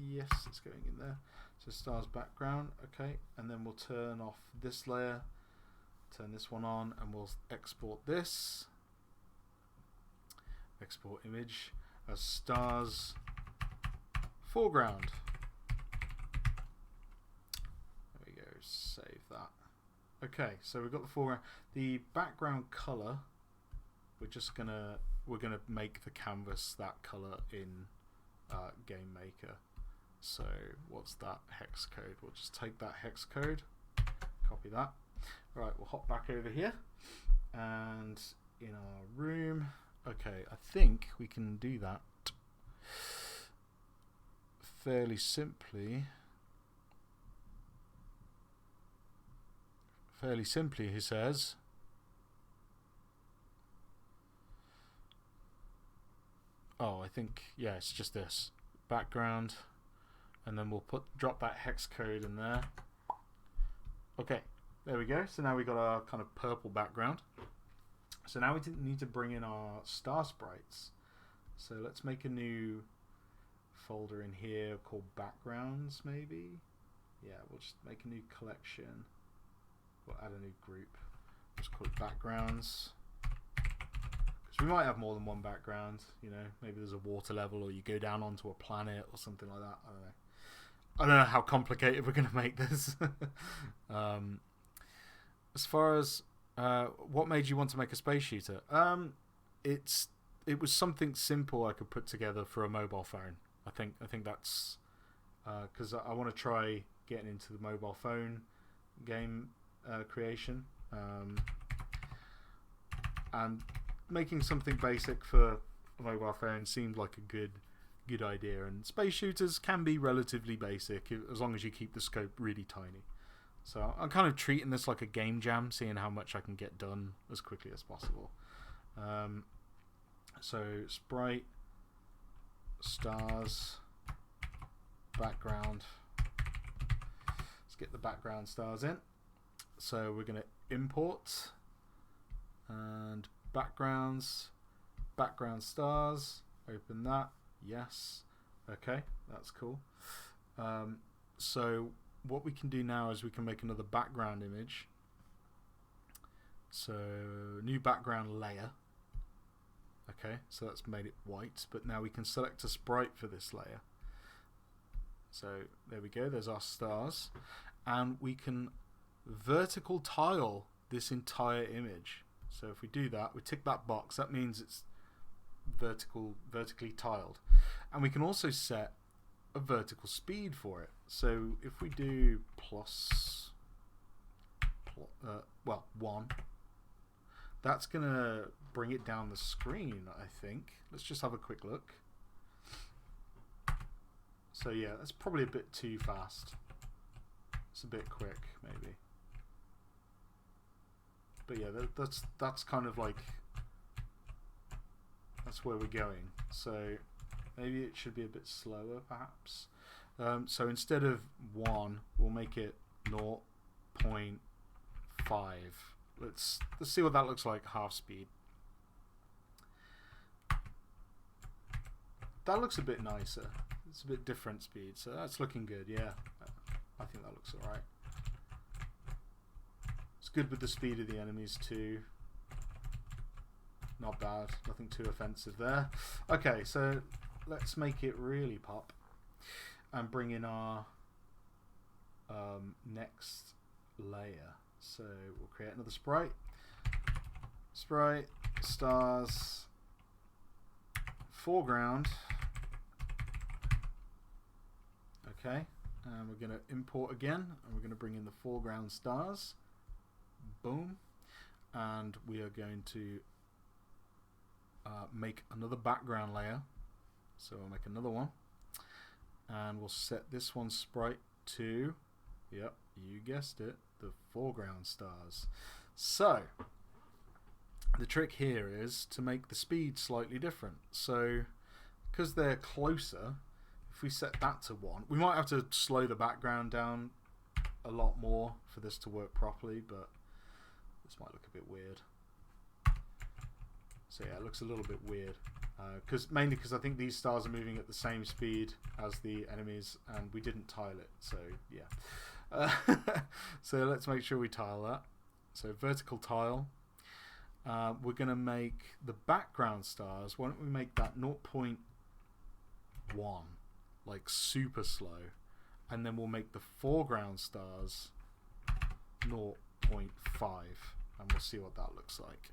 Yes, it's going in there. So stars background. Okay, and then we'll turn off this layer, turn this one on, and we'll export this. Export image as stars foreground. There we go. Save that. Okay, so we've got the foreground. The background color, we're gonna make the canvas that color in Game Maker. So what's that hex code? We'll just take that hex code, copy that. Right, we'll hop back over here, and in our room, okay, I think we can do that fairly simply. He says. Oh, I think, yeah, it's just this background, and then we'll drop that hex code in there. Okay, there we go. So now we got our kind of purple background. So now we need to bring in our star sprites. So let's make a new folder in here called backgrounds, maybe. Yeah, we'll just make a new collection. We'll add a new group. Just call it backgrounds. We might have more than one background, you know, maybe there's a water level, or you go down onto a planet or something like that. I don't know how complicated we're going to make this. As far as what made you want to make a space shooter, it was something simple I could put together for a mobile phone. I think that's because I want to try getting into the mobile phone game creation, and making something basic for a mobile phone seemed like a good idea. And space shooters can be relatively basic as long as you keep the scope really tiny. So I'm kind of treating this like a game jam, seeing how much I can get done as quickly as possible. So sprite, stars, background. Let's get the background stars in. So we're going to import and backgrounds, background stars, open that, yes, okay, that's cool. So what we can do now is we can make another background image. So new background layer, okay, so that's made it white, but now we can select a sprite for this layer. So there we go, there's our stars, and we can vertical tile this entire image. So if we do that, we tick that box, that means it's vertically tiled. And we can also set a vertical speed for it. So if we do well, 1, that's going to bring it down the screen, I think. Let's just have a quick look. So yeah, that's probably a bit too fast. It's a bit quick, maybe. But yeah, that's kind of like, that's where we're going. So maybe it should be a bit slower, perhaps. So instead of 1, we'll make it 0.5. Let's see what that looks like half speed. That looks a bit nicer. It's a bit different speed, so that's looking good. Yeah, I think that looks alright. It's good with the speed of the enemies too. Not bad, nothing too offensive there. Okay, so let's make it really pop and bring in our next layer. So we'll create another sprite. Sprite, stars, foreground. Okay, and we're going to import again, and we're going to bring in the foreground stars. Boom. And we are going to make another background layer. So we'll make another one, and we'll set this one sprite to, yep, you guessed it, the foreground stars. So the trick here is to make the speed slightly different. So because they're closer, if we set that to 1, we might have to slow the background down a lot more for this to work properly, but this might look a bit weird. So yeah, it looks a little bit weird, mainly because I think these stars are moving at the same speed as the enemies, and we didn't tile it. So yeah, so let's make sure we tile that. So vertical tile. We're going to make the background stars. Why don't we make that 0.1, like super slow, and then we'll make the foreground stars 0.5, and we'll see what that looks like.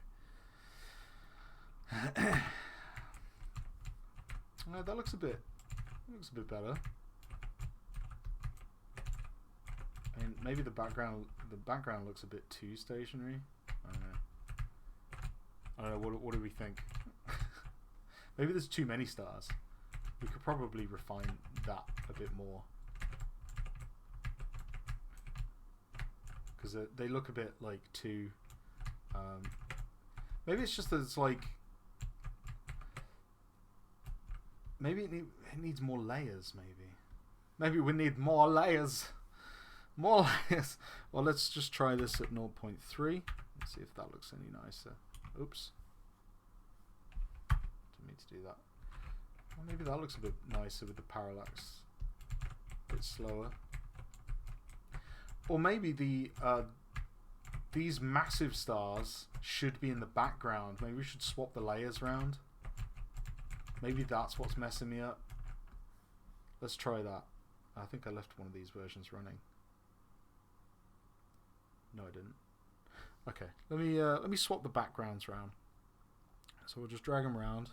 That looks a bit better. maybe the background looks a bit too stationary. I don't know. I don't know. What do we think? Maybe there's too many stars. We could probably refine that a bit more. Because they look a bit like too... maybe it's just that it's like... Maybe it needs more layers, maybe. Maybe we need more layers. More layers. Well, let's just try this at 0.3. Let's see if that looks any nicer. Oops. Didn't mean to do that. Well, maybe that looks a bit nicer with the parallax. A bit slower. Or maybe these massive stars should be in the background. Maybe we should swap the layers around. Maybe that's what's messing me up. Let's try that. I think I left one of these versions running. No, I didn't. Okay, let me swap the backgrounds around. So we'll just drag them around,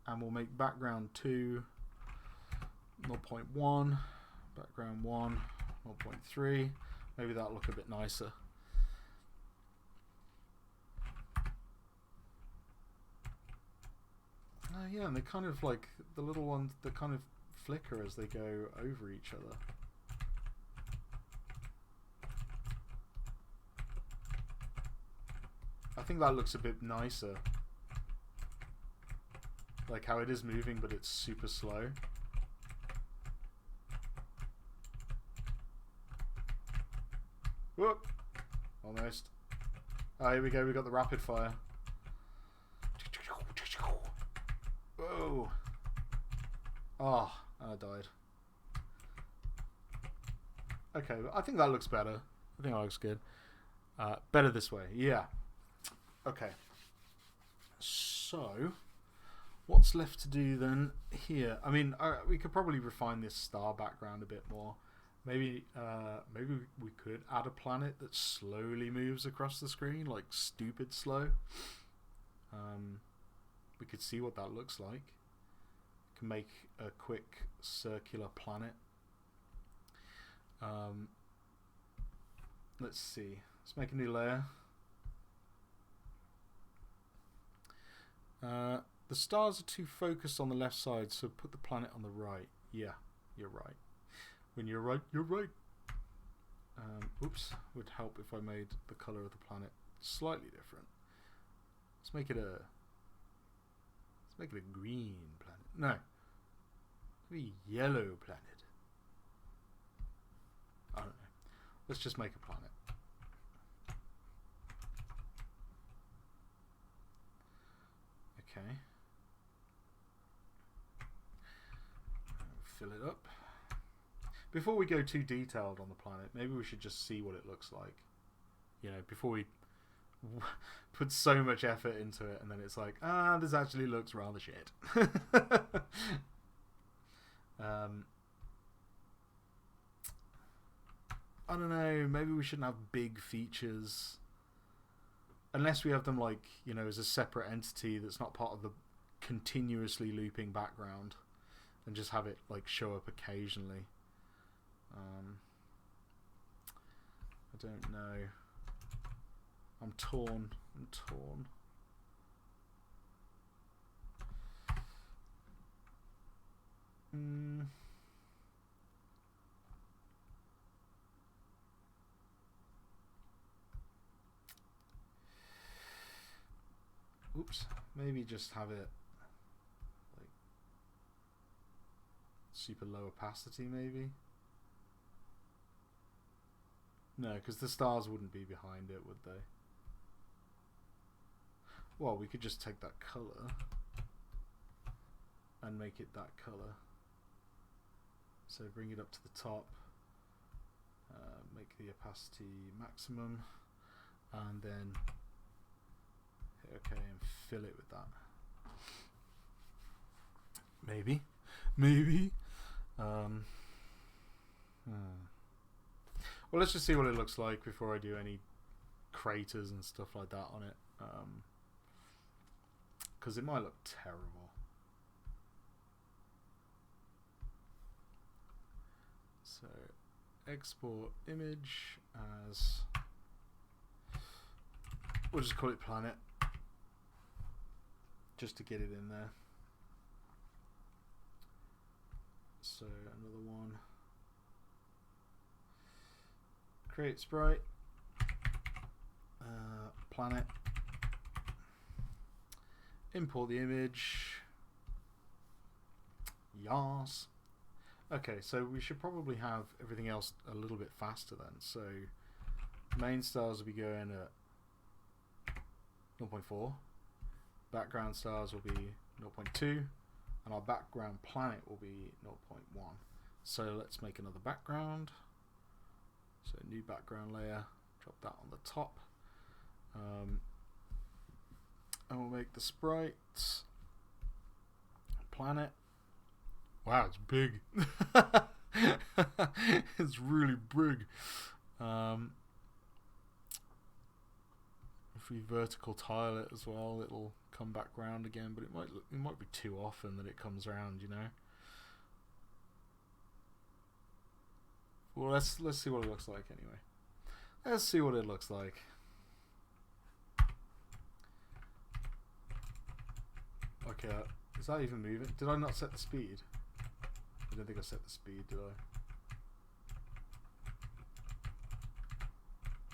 and we'll make background 2 0.1, background 1 0.3. Maybe that'll look a bit nicer. Yeah, and they kind of like the little ones that kind of flicker as they go over each other. I think that looks a bit nicer. Like how it is moving, but it's super slow. Whoop! Almost. Oh, here we go. We got the rapid fire. Whoa! Oh, and I died. Okay, I think that looks better. I think that looks good. Better this way, yeah. Okay. So, what's left to do then here? I mean, we could probably refine this star background a bit more. Maybe we could add a planet that slowly moves across the screen, like stupid slow. We could see what that looks like. We can make a quick circular planet. Let's see. Let's make a new layer. The stars are too focused on the left side, so put the planet on the right. Yeah, you're right. When you're right, you're right. Oops, would help if I made the color of the planet slightly different. Let's make it a green planet. No, maybe a yellow planet. I don't know. Let's just make a planet. Okay. Fill it up. Before we go too detailed on the planet, maybe we should just see what it looks like. You know, before we put so much effort into it and then it's like, this actually looks rather shit. I don't know, maybe we shouldn't have big features. Unless we have them like, you know, as a separate entity that's not part of the continuously looping background, and just have it like show up occasionally. I don't know. I'm torn. Oops. Maybe just have it like super low opacity, maybe. No, because the stars wouldn't be behind it, would they? Well, we could just take that color and make it that color. So bring it up to the top, make the opacity maximum, and then hit OK and fill it with that. Maybe. Well, let's just see what it looks like before I do any craters and stuff like that on it. Because it might look terrible. So, export image as, we'll just call it planet, just to get it in there. So another one, create sprite, planet, import the image. Yas. Okay, so we should probably have everything else a little bit faster then. So main stars will be going at 0.4, background stars will be 0.2, and our background planet will be 0.1. So let's make another background. So new background layer, drop that on the top. And we'll make the sprite planet. Wow, it's big. It's really big. If we vertical tile it as well, it'll come back round again, but it might be too often that it comes round, you know. Well, let's see what it looks like anyway. Let's see what it looks like. Okay, is that even moving? Did I not set the speed? I don't think I set the speed, did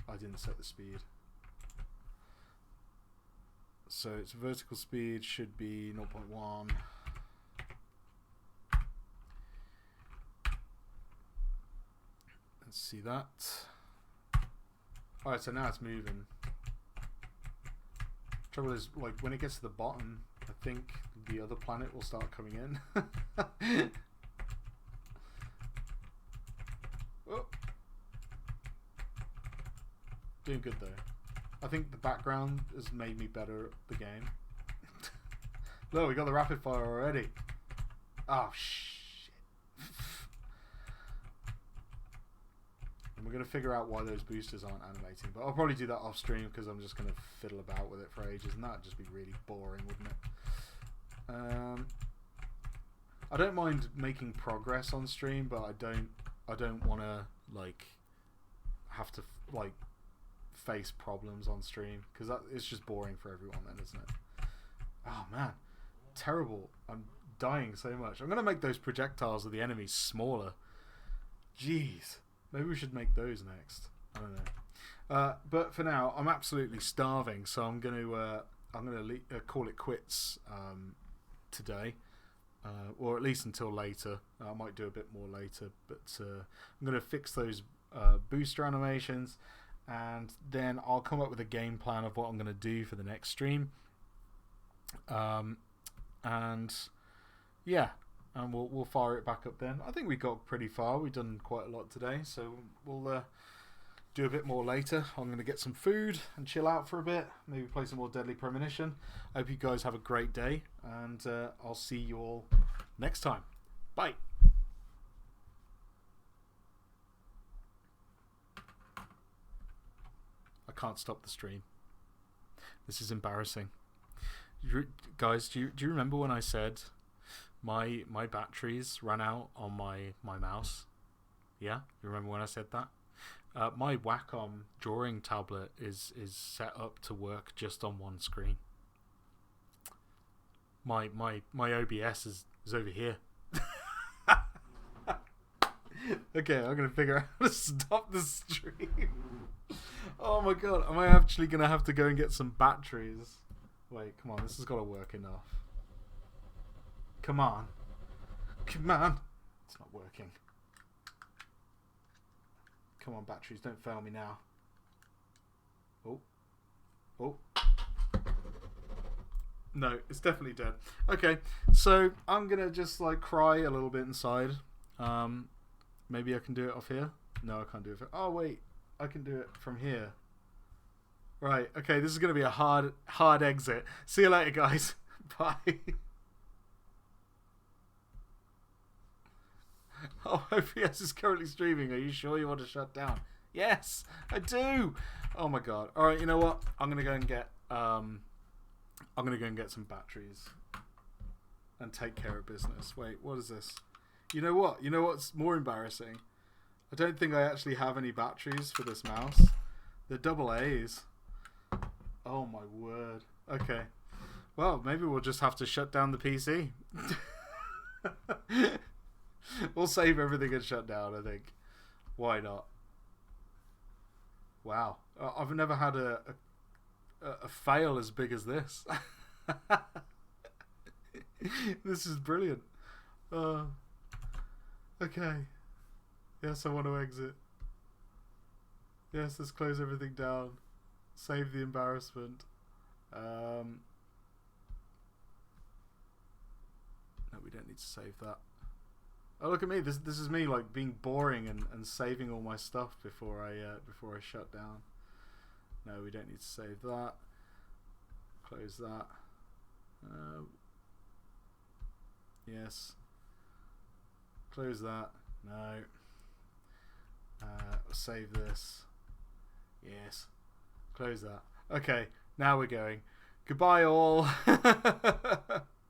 I? I didn't set the speed. So its vertical speed should be 0.1. Let's see that. Alright, so now it's moving. Trouble is, like, when it gets to the bottom, I think the other planet will start coming in. Oh. Doing good though. I think the background has made me better at the game. Look, we got the rapid fire already. Oh shit. And we're going to figure out why those boosters aren't animating, but I'll probably do that off stream because I'm just going to fiddle about with it for ages, and that'd just be really boring, wouldn't it? I don't mind making progress on stream, but I don't want to like have to like face problems on stream because it's just boring for everyone then, isn't it? Oh man, terrible. I'm dying so much. I'm gonna make those projectiles of the enemies smaller. Jeez, maybe we should make those next. I don't know. But for now, I'm absolutely starving, so I'm gonna call it quits today. Or at least until later. I might do a bit more later, but I'm going to fix those booster animations, and then I'll come up with a game plan of what I'm going to do for the next stream. And yeah, and we'll fire it back up then. I think we got pretty far. We've done quite a lot today, so we'll do a bit more later. I'm going to get some food and chill out for a bit. Maybe play some more Deadly Premonition. I hope you guys have a great day, and I'll see you all next time. Bye. I can't stop the stream. This is embarrassing. Guys, do you remember when I said my batteries ran out on my mouse? Yeah? You remember when I said that? My Wacom drawing tablet is set up to work just on one screen. My OBS is over here. Okay, I'm gonna figure out how to stop the stream. Oh my god, am I actually gonna have to go and get some batteries? Wait, come on, this has got to work enough. Come on. Come on. It's not working. Come on, batteries, don't fail me now. Oh. Oh. No, it's definitely dead. Okay, so I'm going to just like cry a little bit inside. Maybe I can do it off here. No, I can't do it. Oh, wait. I can do it from here. Right, okay, this is going to be a hard exit. See you later, guys. Bye. Oh, OBS is currently streaming. Are you sure you want to shut down? Yes, I do. Oh my god. All right, you know what? I'm gonna go and get some batteries and take care of business. Wait, what is this? You know what? You know what's more embarrassing? I don't think I actually have any batteries for this mouse. They're double A's. Oh my word. Okay. Well, maybe we'll just have to shut down the PC. We'll save everything and shut down, I think. Why not? Wow. I've never had a fail as big as this. This is brilliant. Okay. Yes, I want to exit. Yes, let's close everything down. Save the embarrassment. No, we don't need to save that. Oh, look at me. This is me like being boring and saving all my stuff before I shut down. No, we don't need to save that. Close that. Yes. Close that. No. Save this. Yes. Close that. Okay, now we're going. Goodbye all.